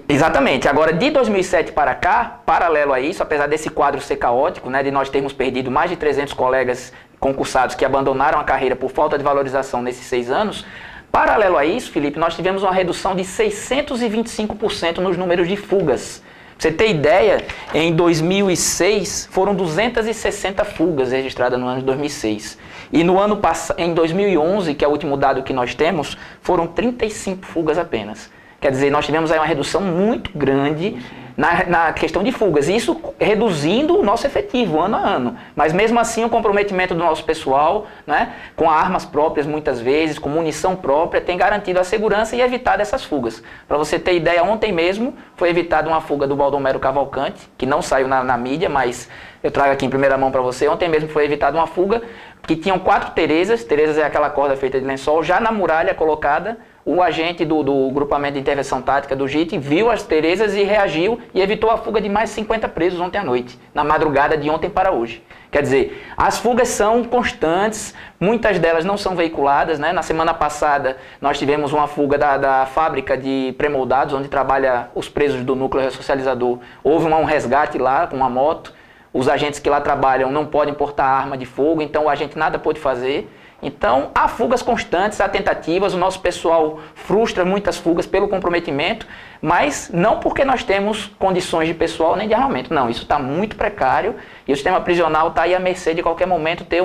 Exatamente. Agora, de 2007 para cá, paralelo a isso, apesar desse quadro ser caótico, né, de nós termos perdido mais de 300 colegas concursados que abandonaram a carreira por falta de valorização nesses 6 anos, paralelo a isso, Felipe, nós tivemos uma redução de 625% nos números de fugas. Pra você ter ideia, em 2006 foram 260 fugas registradas no ano de 2006. E no ano em 2011, que é o último dado que nós temos, foram 35 fugas apenas. Quer dizer, nós tivemos aí uma redução muito grande na questão de fugas. Isso reduzindo o nosso efetivo ano a ano. Mas mesmo assim o comprometimento do nosso pessoal, né, com armas próprias muitas vezes, com munição própria, tem garantido a segurança e evitado essas fugas. Para você ter ideia, ontem mesmo foi evitada uma fuga do Baldomero Cavalcante, que não saiu na mídia, mas eu trago aqui em primeira mão para você. Ontem mesmo foi evitada uma fuga que tinham 4 Terezas. Terezas é aquela corda feita de lençol, já na muralha colocada. O agente do grupamento de intervenção tática do JIT viu as Terezas e reagiu e evitou a fuga de mais 50 presos ontem à noite, na madrugada de ontem para hoje. Quer dizer, as fugas são constantes, muitas delas não são veiculadas, né? Na semana passada nós tivemos uma fuga da fábrica de pré-moldados, onde trabalha os presos do núcleo ressocializador. Houve um resgate lá com uma moto, os agentes que lá trabalham não podem portar arma de fogo, então o agente nada pôde fazer. Então, há fugas constantes, há tentativas, o nosso pessoal frustra muitas fugas pelo comprometimento, mas não porque nós temos condições de pessoal nem de armamento, não, isso está muito precário e o sistema prisional está aí à mercê de qualquer momento ter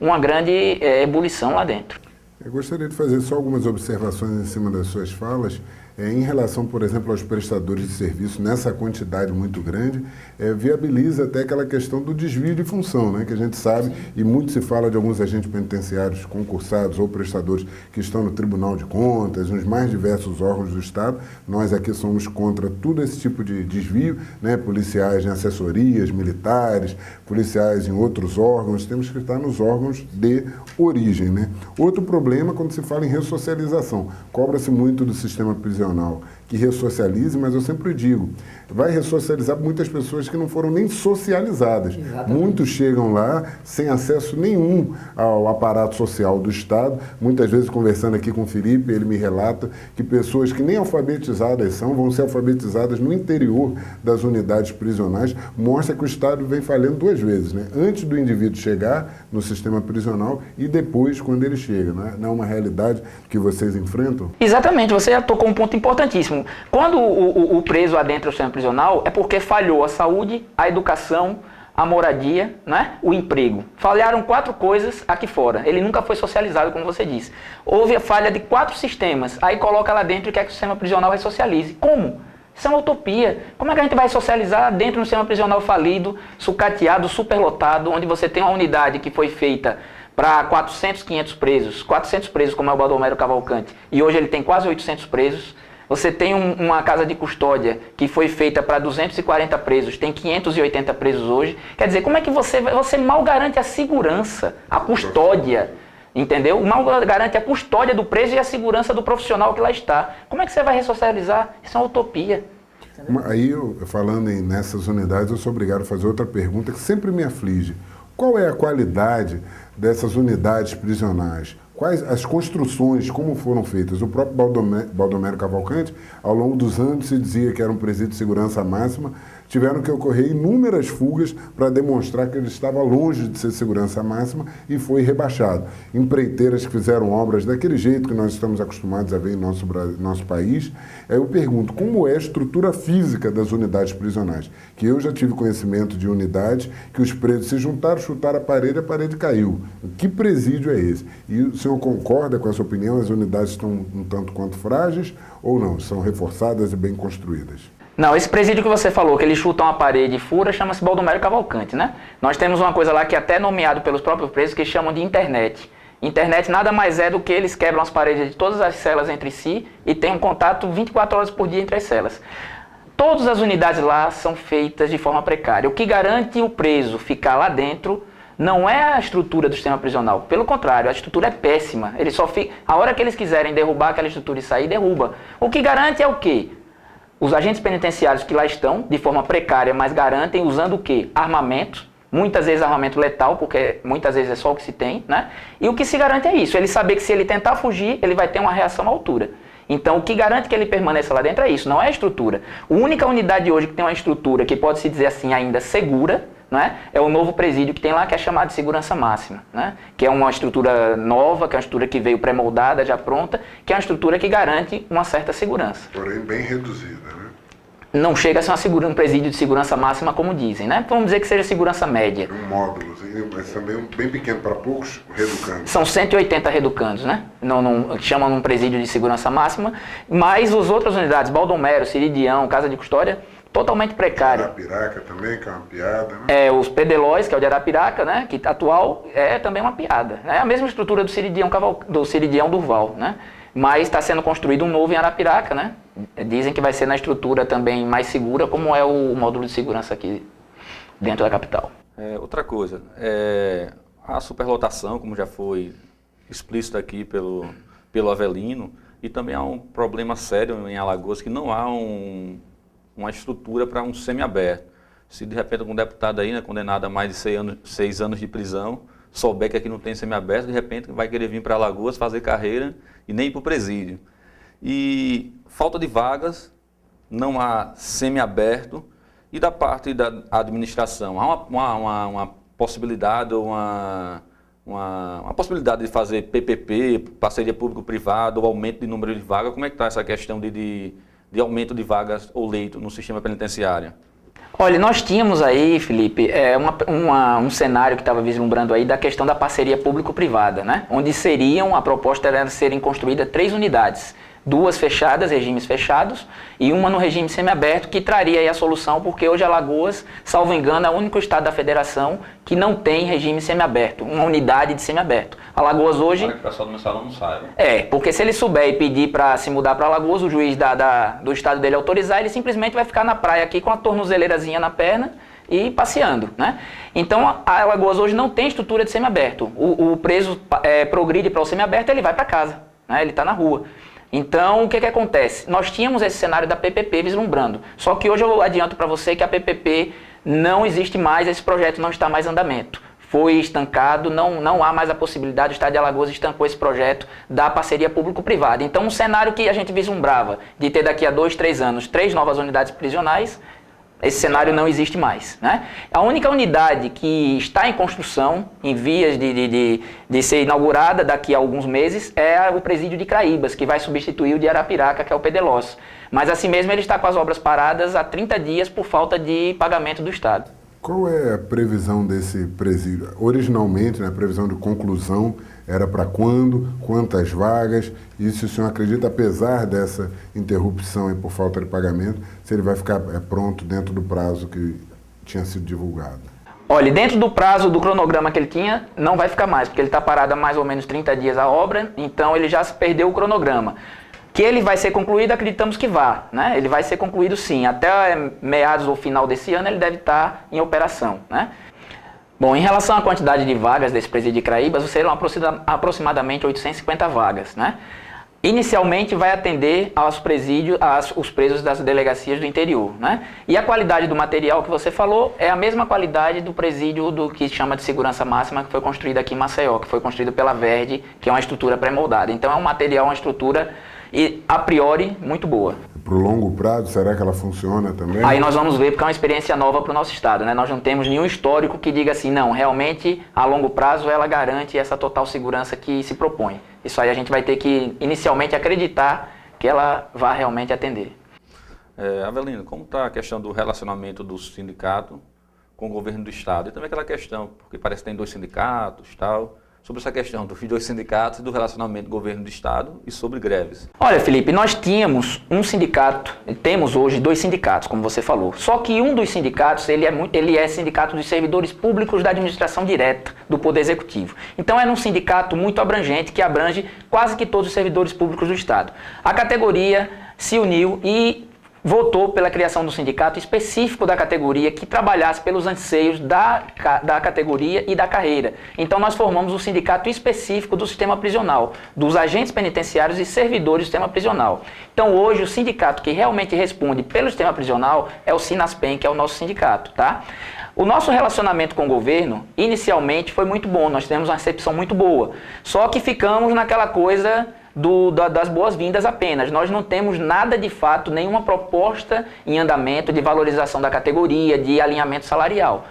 uma grande ebulição lá dentro. Eu gostaria de fazer só algumas observações em cima das suas falas. Em relação, por exemplo, aos prestadores de serviço, nessa quantidade muito grande, viabiliza até aquela questão do desvio de função, né? Que a gente sabe, e muito se fala de alguns agentes penitenciários concursados ou prestadores que estão no Tribunal de Contas, nos mais diversos órgãos do Estado. Nós aqui somos contra todo esse tipo de desvio, né? Policiais em assessorias, militares, policiais em outros órgãos, temos que estar nos órgãos de origem, né? Outro problema quando se fala em ressocialização, cobra-se muito do sistema prisional que ressocialize, mas eu sempre digo, vai ressocializar muitas pessoas que não foram nem socializadas. Exatamente. Muitos chegam lá sem acesso nenhum ao aparato social do Estado. Muitas vezes, conversando aqui com o Felipe, ele me relata que pessoas que nem alfabetizadas são, vão ser alfabetizadas no interior das unidades prisionais. Mostra que o Estado vem falhando 2 vezes, né? Antes do indivíduo chegar no sistema prisional e depois quando ele chega. Não é uma realidade que vocês enfrentam? Exatamente, você já tocou um ponto importantíssimo. Quando o preso adentra o sistema prisional, é porque falhou a saúde, a educação, a moradia, né? O emprego. Falharam 4 coisas aqui fora. Ele nunca foi socializado, como você disse. Houve a falha de 4 sistemas. Aí coloca lá dentro e quer que o sistema prisional ressocialize. Como? Isso é uma utopia. Como é que a gente vai socializar dentro de um sistema prisional falido, sucateado, superlotado, onde você tem uma unidade que foi feita para 400, 500 presos, 400 presos como é o Baldomero Cavalcante, e hoje ele tem quase 800 presos. Você tem uma casa de custódia que foi feita para 240 presos, tem 580 presos hoje. Quer dizer, como é que você mal garante a segurança, a custódia, entendeu? Mal garante a custódia do preso e a segurança do profissional que lá está. Como é que você vai ressocializar? Isso é uma utopia. Aí, falando nessas unidades, eu sou obrigado a fazer outra pergunta que sempre me aflige. Qual é a qualidade dessas unidades prisionais? Quais as construções, como foram feitas? O próprio Baldomero Cavalcante, ao longo dos anos, se dizia que era um presídio de segurança máxima. Tiveram que ocorrer inúmeras fugas para demonstrar que ele estava longe de ser segurança máxima e foi rebaixado. Empreiteiras que fizeram obras daquele jeito que nós estamos acostumados a ver em nosso país. Aí eu pergunto, como é a estrutura física das unidades prisionais? Que eu já tive conhecimento de unidades que os presos se juntaram, chutaram a parede caiu. Que presídio é esse? E o senhor concorda com essa opinião? As unidades estão um tanto quanto frágeis ou não? São reforçadas e bem construídas? Não, esse presídio que você falou, que eles chutam a parede e fura, chama-se Baldomero Cavalcante, né? Nós temos uma coisa lá que é até nomeado pelos próprios presos, que chamam de internet. Internet nada mais é do que eles quebram as paredes de todas as celas entre si e tem um contato 24 horas por dia entre as celas. Todas as unidades lá são feitas de forma precária. O que garante o preso ficar lá dentro não é a estrutura do sistema prisional. Pelo contrário, a estrutura é péssima. Ele só fica... A hora que eles quiserem derrubar aquela estrutura e sair, derruba. O que garante é o quê? Os agentes penitenciários que lá estão, de forma precária, mas garantem usando o quê? Armamento. Muitas vezes armamento letal, porque muitas vezes é só o que se tem, né? E o que se garante é isso. Ele saber que se ele tentar fugir, ele vai ter uma reação à altura. Então, o que garante que ele permaneça lá dentro é isso, não é a estrutura. A única unidade hoje que tem uma estrutura que pode se dizer assim ainda segura, né, é o novo presídio que tem lá, que é chamado de segurança máxima, né, que é uma estrutura nova, que é uma estrutura que veio pré-moldada, já pronta, que é uma estrutura que garante uma certa segurança. Porém, bem reduzida, né? Não chega a ser um presídio de segurança máxima, como dizem, né? Vamos dizer que seja segurança média. Um módulo, mas também bem pequeno para poucos reeducandos. São 180 reeducandos, né? Chamam num presídio de segurança máxima, mas as outras unidades, Baldomero, Ciridião, Casa de Custódia, totalmente precário. Arapiraca também, que é uma piada, né? Os Pedelóis, que é o de Arapiraca, né? Que atual é também uma piada. É a mesma estrutura do Ciridião Durval, né? Mas está sendo construído um novo em Arapiraca, né? Dizem que vai ser na estrutura também mais segura, como é o módulo de segurança aqui dentro da capital. Outra coisa, a superlotação, como já foi explícito aqui pelo Avelino, e também há um problema sério em Alagoas, que não há uma estrutura para um semiaberto. Se de repente algum deputado aí, né, condenado a mais de 6 anos de prisão, souber que aqui não tem semiaberto, de repente vai querer vir para Alagoas fazer carreira e nem ir para o presídio. E falta de vagas, não há semiaberto, e da parte da administração, há uma possibilidade, uma possibilidade de fazer PPP, parceria público-privada, ou aumento de número de vagas. Como é que está essa questão de aumento de vagas ou leito no sistema penitenciário? Olha, nós tínhamos aí, Felipe, um cenário que estava vislumbrando aí da questão da parceria público-privada, né? Onde a proposta era serem construídas 3 unidades, 2 fechadas, regimes fechados, e uma no regime semiaberto, que traria aí a solução, porque hoje Alagoas, salvo engano, é o único estado da federação que não tem regime semiaberto, uma unidade de semiaberto. Alagoas hoje... Para que o pessoal do meu salão não saiba. Porque se ele souber e pedir para se mudar para Alagoas, o juiz do estado dele autorizar, ele simplesmente vai ficar na praia aqui com a tornozeleirazinha na perna e passeando, né? Então, a Alagoas hoje não tem estrutura de semiaberto. O preso progride para o semiaberto, ele vai para casa, né? Ele está na rua. Então, o que acontece? Nós tínhamos esse cenário da PPP vislumbrando, só que hoje eu adianto para você que a PPP não existe mais, esse projeto não está mais em andamento. Foi estancado, não há mais a possibilidade, o Estado de Alagoas estancou esse projeto da parceria público-privada. Então, um cenário que a gente vislumbrava de ter daqui a 2, 3 anos 3 novas unidades prisionais, esse cenário não existe mais, né? A única unidade que está em construção, em vias de ser inaugurada daqui a alguns meses, é o presídio de Craíbas, que vai substituir o de Arapiraca, que é o Pedelós. Mas assim mesmo ele está com as obras paradas há 30 dias por falta de pagamento do Estado. Qual é a previsão desse presídio? Originalmente, né, a previsão de conclusão era para quando, quantas vagas, e se o senhor acredita, apesar dessa interrupção e por falta de pagamento, se ele vai ficar pronto dentro do prazo que tinha sido divulgado? Olha, dentro do prazo do cronograma que ele tinha, não vai ficar mais, porque ele está parado há mais ou menos 30 dias a obra, então ele já perdeu o cronograma. Que ele vai ser concluído, acreditamos que vá, né? Ele vai ser concluído sim, até meados ou final desse ano ele deve estar em operação, né? Bom, em relação à quantidade de vagas desse presídio de Craíbas, serão aproximadamente 850 vagas, né? Inicialmente vai atender aos presídios, os presos das delegacias do interior, né? E a qualidade do material que você falou é a mesma qualidade do presídio do que chama de segurança máxima, que foi construído aqui em Maceió, que foi construído pela Verde, que é uma estrutura pré-moldada. Então é um material, uma estrutura, a priori, muito boa. Para o longo prazo, será que ela funciona também? Aí nós vamos ver, porque é uma experiência nova para o nosso estado, né? Nós não temos nenhum histórico que diga assim, não, realmente a longo prazo ela garante essa total segurança que se propõe. Isso aí a gente vai ter que inicialmente acreditar que ela vai realmente atender. Avelino, como está a questão do relacionamento do sindicato com o governo do estado? E também aquela questão, porque parece que tem 2 sindicatos e tal, sobre essa questão dos 2 sindicatos e do relacionamento do governo do estado e sobre greves. Olha, Felipe, nós tínhamos um sindicato, temos hoje 2 sindicatos, como você falou. Só que um dos sindicatos, ele é sindicato dos servidores públicos da administração direta do Poder Executivo. Então é um sindicato muito abrangente, que abrange quase que todos os servidores públicos do estado. A categoria se uniu e votou pela criação do sindicato específico da categoria que trabalhasse pelos anseios da categoria e da carreira. Então nós formamos um sindicato específico do sistema prisional, dos agentes penitenciários e servidores do sistema prisional. Então hoje o sindicato que realmente responde pelo sistema prisional é o Sinaspen, que é o nosso sindicato, tá? O nosso relacionamento com o governo, inicialmente, foi muito bom, nós tivemos uma recepção muito boa. Só que ficamos naquela coisa das boas-vindas apenas. Nós não temos nada de fato, nenhuma proposta em andamento de valorização da categoria, de alinhamento salarial.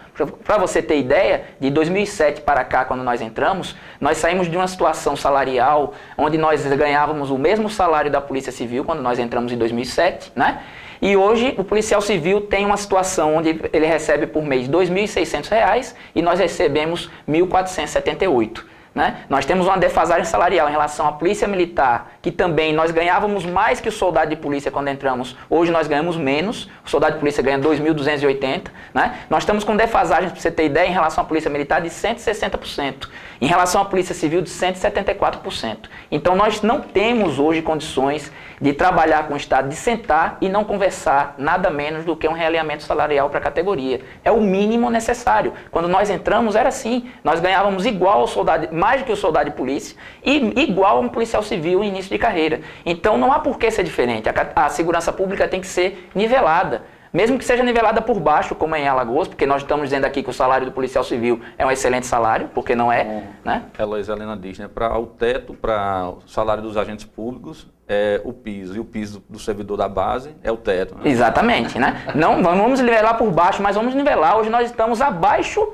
Para você ter ideia, de 2007 para cá, quando nós entramos, nós saímos de uma situação salarial onde nós ganhávamos o mesmo salário da Polícia Civil quando nós entramos em 2007, né? E hoje o policial civil tem uma situação onde ele recebe por mês R$ 2.600 e nós recebemos R$ 1.478. Né? Nós temos uma defasagem salarial em relação à polícia militar, que também nós ganhávamos mais que o soldado de polícia quando entramos, hoje nós ganhamos menos, o soldado de polícia ganha 2.280, né? Nós estamos com defasagem, para você ter ideia, em relação à polícia militar de 160%, em relação à polícia civil de 174%. Então nós não temos hoje condições de trabalhar com o Estado, de sentar e não conversar nada menos do que um realinhamento salarial para a categoria. É o mínimo necessário. Quando nós entramos era assim, nós ganhávamos igual ao soldado, mais do que o soldado de polícia e igual a um policial civil em início de carreira. Então não há por que ser diferente. A segurança pública tem que ser nivelada. Mesmo que seja nivelada por baixo, como é em Alagoas, porque nós estamos dizendo aqui que o salário do policial civil é um excelente salário, porque não é, né? Eloísa Helena diz, né, para o teto, para o salário dos agentes públicos, é o piso, e o piso do servidor da base é o teto. Né? Exatamente, né? Não vamos nivelar por baixo, mas vamos nivelar. Hoje nós estamos abaixo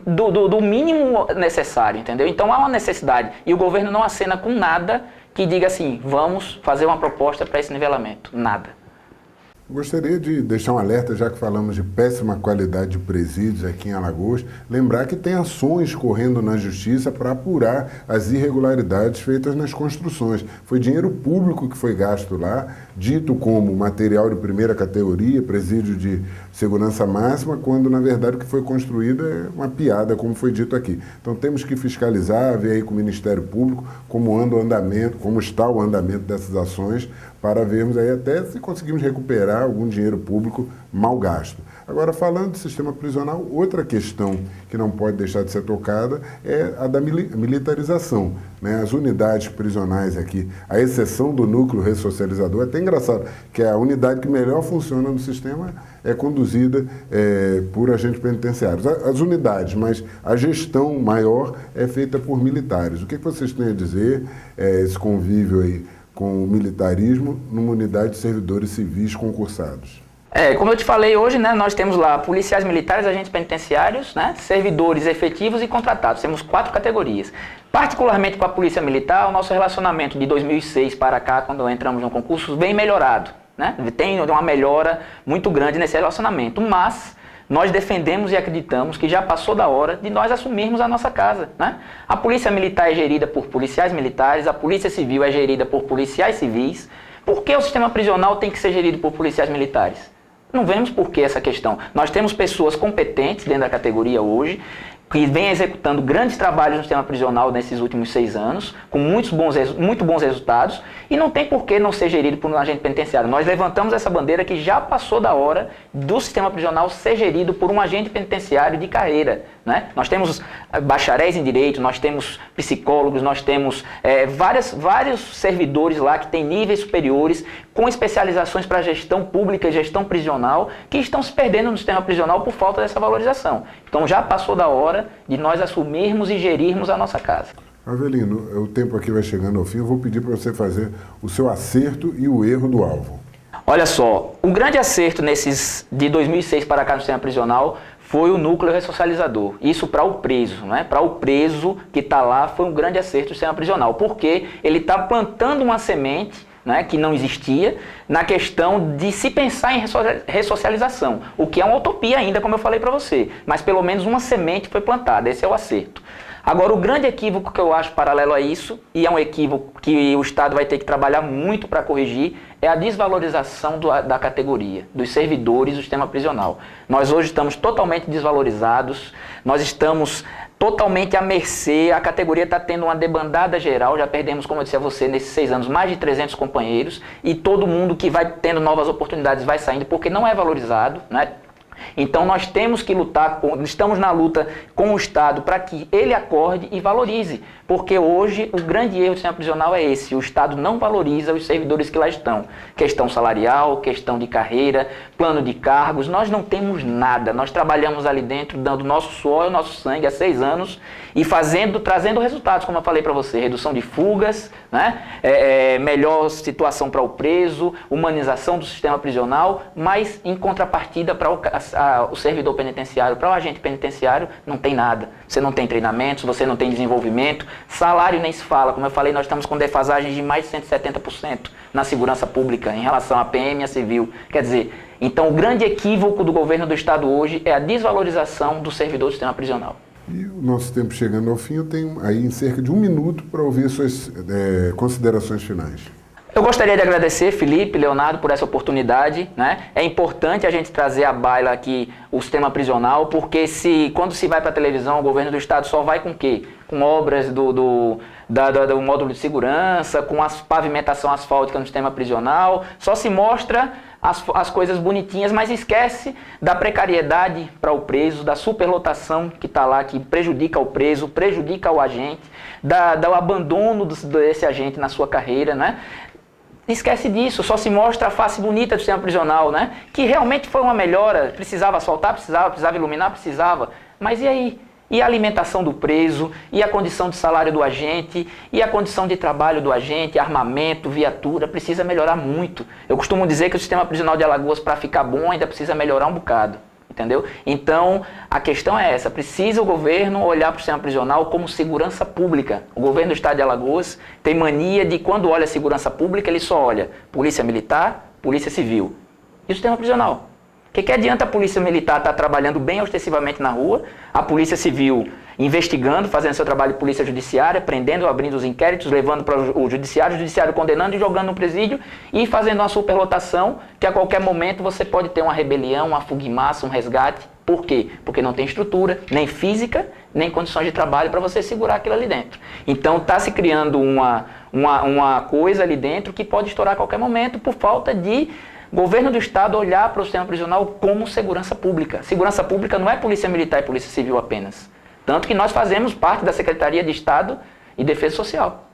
do mínimo necessário, entendeu? Então há uma necessidade, e o governo não acena com nada que diga assim, vamos fazer uma proposta para esse nivelamento, nada. Gostaria de deixar um alerta, já que falamos de péssima qualidade de presídios aqui em Alagoas, lembrar que tem ações correndo na Justiça para apurar as irregularidades feitas nas construções. Foi dinheiro público que foi gasto lá, dito como material de primeira categoria, presídio de segurança máxima, quando na verdade o que foi construído é uma piada, como foi dito aqui. Então temos que fiscalizar, ver aí com o Ministério Público como anda o andamento, como está o andamento dessas ações, para vermos aí até se conseguimos recuperar algum dinheiro público mal gasto. Agora, falando do sistema prisional, outra questão que não pode deixar de ser tocada é a da militarização, né? As unidades prisionais aqui, a exceção do núcleo ressocializador, é até engraçado que a unidade que melhor funciona no sistema é conduzida por agentes penitenciários. As unidades, mas a gestão maior é feita por militares. O que vocês têm a dizer, esse convívio aí com o militarismo numa unidade de servidores civis concursados? Como eu te falei hoje, né, nós temos lá policiais militares, agentes penitenciários, né, servidores efetivos e contratados. Temos 4 categorias. Particularmente com a Polícia Militar, o nosso relacionamento de 2006 para cá, quando entramos no concurso, vem melhorado. Né? Tem uma melhora muito grande nesse relacionamento, mas nós defendemos e acreditamos que já passou da hora de nós assumirmos a nossa casa. Né? A Polícia Militar é gerida por policiais militares, a Polícia Civil é gerida por policiais civis. Por que o sistema prisional tem que ser gerido por policiais militares? Não vemos por que essa questão. Nós temos pessoas competentes dentro da categoria hoje, que vem executando grandes trabalhos no sistema prisional nesses últimos 6 anos, com muito bons resultados, e não tem por que não ser gerido por um agente penitenciário. Nós levantamos essa bandeira que já passou da hora do sistema prisional ser gerido por um agente penitenciário de carreira. Né? Nós temos bacharéis em direito, nós temos psicólogos, nós temos vários servidores lá que têm níveis superiores, com especializações para gestão pública e gestão prisional, que estão se perdendo no sistema prisional por falta dessa valorização. Então já passou da hora de nós assumirmos e gerirmos a nossa casa. Avelino, o tempo aqui vai chegando ao fim, eu vou pedir para você fazer o seu acerto e o erro do alvo. Olha só, o grande acerto de 2006 para cá no sistema prisional foi o núcleo ressocializador. Isso para o preso, né? Para o preso que está lá foi um grande acerto do sistema prisional, porque ele está plantando uma semente, né, que não existia, na questão de se pensar em ressocialização, o que é uma utopia ainda, como eu falei para você, mas pelo menos uma semente foi plantada, esse é o acerto. Agora, o grande equívoco que eu acho paralelo a isso, e é um equívoco que o Estado vai ter que trabalhar muito para corrigir, é a desvalorização da categoria, dos servidores do sistema prisional. Nós hoje estamos totalmente desvalorizados, nós estamos totalmente à mercê, a categoria está tendo uma debandada geral, já perdemos, como eu disse a você, nesses 6 anos, mais de 300 companheiros, e todo mundo que vai tendo novas oportunidades vai saindo porque não é valorizado, né? Então nós temos que lutar, estamos na luta com o Estado para que ele acorde e valorize, porque hoje o grande erro do sistema prisional é esse, o Estado não valoriza os servidores que lá estão, questão salarial, questão de carreira, plano de cargos, nós não temos nada, nós trabalhamos ali dentro dando nosso suor, nosso sangue há 6 anos e trazendo resultados, como eu falei para você, redução de fugas, né? Melhor situação para o preso, humanização do sistema prisional, mas em contrapartida para o servidor penitenciário, para o agente penitenciário, não tem nada. Você não tem treinamentos, você não tem desenvolvimento, salário nem se fala. Como eu falei, nós estamos com defasagens de mais de 170% na segurança pública em relação à PM e à civil. Quer dizer, então o grande equívoco do governo do Estado hoje é a desvalorização do servidor do sistema prisional. E o nosso tempo chegando ao fim, eu tenho aí em cerca de 1 minuto para ouvir suas considerações finais. Eu gostaria de agradecer, Felipe, Leonardo, por essa oportunidade, né? É importante a gente trazer à baila aqui o sistema prisional, porque quando se vai para a televisão, o governo do Estado só vai com o quê? Com obras do módulo de segurança, com a pavimentação asfáltica no sistema prisional, só se mostra as coisas bonitinhas, mas esquece da precariedade para o preso, da superlotação que está lá, que prejudica o preso, prejudica o agente, do abandono desse agente na sua carreira, né? Esquece disso, só se mostra a face bonita do sistema prisional, né? Que realmente foi uma melhora, precisava asfaltar, precisava iluminar, precisava, mas e aí? E a alimentação do preso, e a condição de salário do agente, e a condição de trabalho do agente, armamento, viatura, precisa melhorar muito. Eu costumo dizer que o sistema prisional de Alagoas, para ficar bom, ainda precisa melhorar um bocado. Entendeu? Então, a questão é essa, precisa o governo olhar para o sistema prisional como segurança pública. O governo do Estado de Alagoas tem mania de, quando olha segurança pública, ele só olha polícia militar, polícia civil. E o sistema prisional? O que adianta a polícia militar estar trabalhando bem ostensivamente na rua, a polícia civil investigando, fazendo seu trabalho de polícia judiciária, prendendo, abrindo os inquéritos, levando para o judiciário condenando e jogando no presídio e fazendo uma superlotação que a qualquer momento você pode ter uma rebelião, uma fuga em massa, um resgate. Por quê? Porque não tem estrutura, nem física, nem condições de trabalho para você segurar aquilo ali dentro. Então está se criando uma coisa ali dentro que pode estourar a qualquer momento por falta de governo do Estado olhar para o sistema prisional como segurança pública. Segurança pública não é polícia militar e polícia civil apenas. Tanto que nós fazemos parte da Secretaria de Estado e Defesa Social,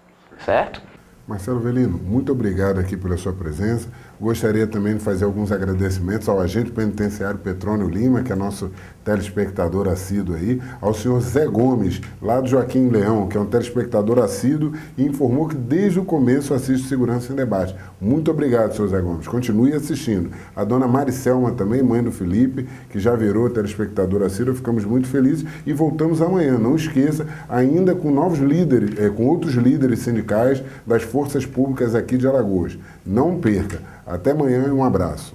certo? Marcelo Avelino, muito obrigado aqui pela sua presença. Gostaria também de fazer alguns agradecimentos ao agente penitenciário Petrônio Lima, que é nosso telespectador assíduo aí, ao senhor Zé Gomes, lá do Joaquim Leão, que é um telespectador assíduo e informou que desde o começo assiste Segurança em Debate. Muito obrigado, senhor Zé Gomes. Continue assistindo. A dona Maricelma também, mãe do Felipe, que já virou telespectador assíduo, ficamos muito felizes e voltamos amanhã. Não esqueça, ainda com novos líderes, com outros líderes sindicais das forças públicas aqui de Alagoas. Não perca. Até amanhã e um abraço.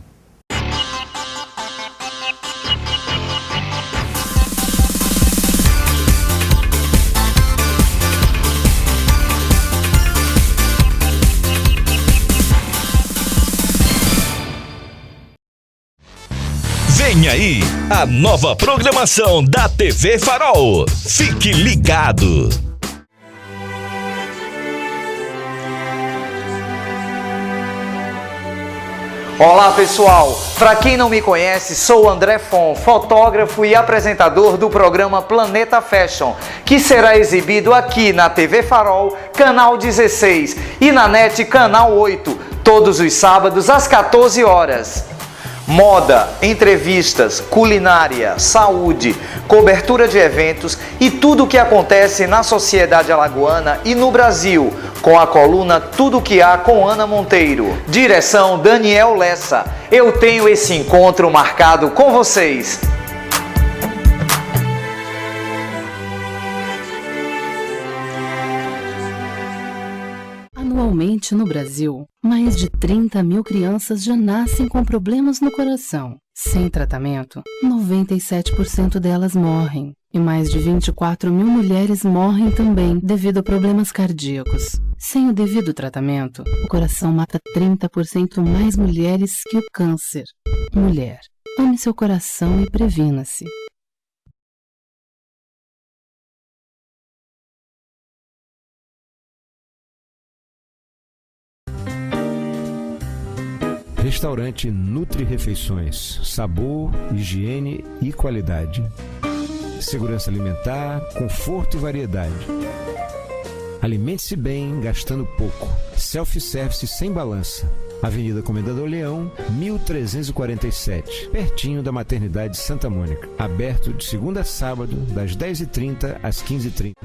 Vem aí a nova programação da TV Farol. Fique ligado. Olá pessoal, para quem não me conhece, sou André Fon, fotógrafo e apresentador do programa Planeta Fashion, que será exibido aqui na TV Farol, canal 16 e na NET, canal 8, todos os sábados às 14 horas. Moda, entrevistas, culinária, saúde, cobertura de eventos e tudo o que acontece na sociedade alagoana e no Brasil, com a coluna Tudo o que há com Ana Monteiro. Direção Daniel Lessa. Eu tenho esse encontro marcado com vocês. Anualmente no Brasil, mais de 30 mil crianças já nascem com problemas no coração. Sem tratamento, 97% delas morrem. E mais de 24 mil mulheres morrem também devido a problemas cardíacos. Sem o devido tratamento, o coração mata 30% mais mulheres que o câncer. Mulher, ame seu coração e previna-se. Restaurante Nutri Refeições. Sabor, higiene e qualidade. Segurança alimentar, conforto e variedade. Alimente-se bem, gastando pouco. Self-service sem balança. Avenida Comendador Leão, 1347, pertinho da Maternidade Santa Mônica. Aberto de segunda a sábado, das 10h30 às 15h30.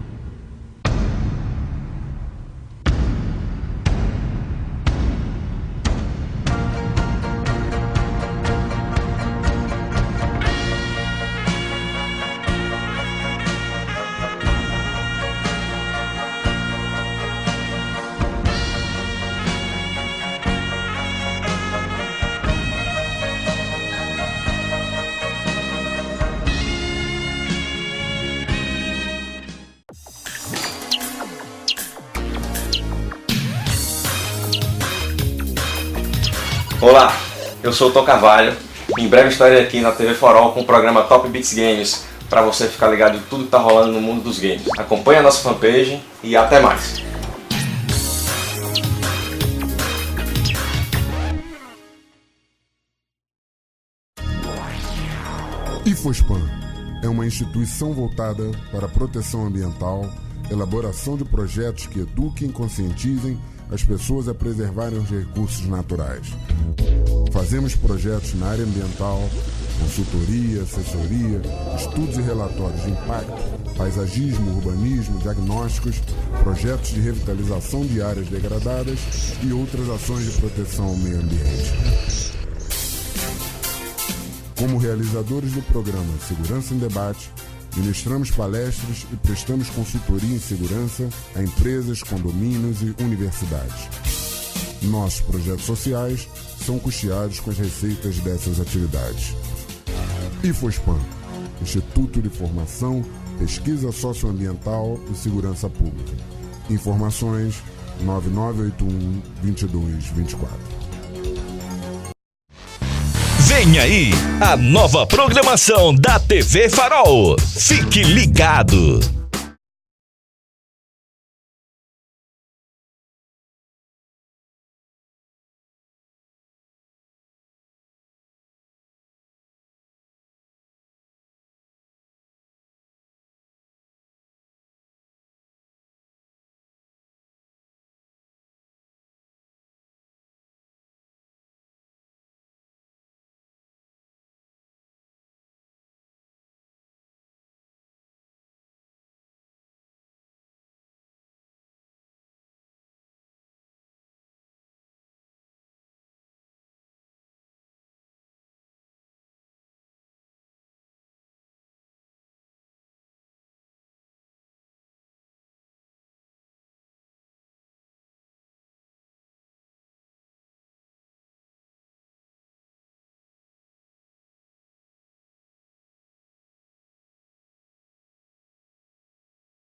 Olá, eu sou o Tom Carvalho. Em breve estarei aqui na TV Farol com o programa Top Beats Games para você ficar ligado em tudo que está rolando no mundo dos games. Acompanhe a nossa fanpage e até mais. IFOSPAN é uma instituição voltada para a proteção ambiental, elaboração de projetos que eduquem e conscientizem as pessoas a preservarem os recursos naturais. Fazemos projetos na área ambiental, consultoria, assessoria, estudos e relatórios de impacto, paisagismo, urbanismo, diagnósticos, projetos de revitalização de áreas degradadas e outras ações de proteção ao meio ambiente. Como realizadores do programa Segurança em Debate, ministramos palestras e prestamos consultoria em segurança a empresas, condomínios e universidades. Nossos projetos sociais são custeados com as receitas dessas atividades. IFOSPAN, Instituto de Formação, Pesquisa Socioambiental e Segurança Pública. Informações 9981-2224. Vem aí a nova programação da TV Farol. Fique ligado!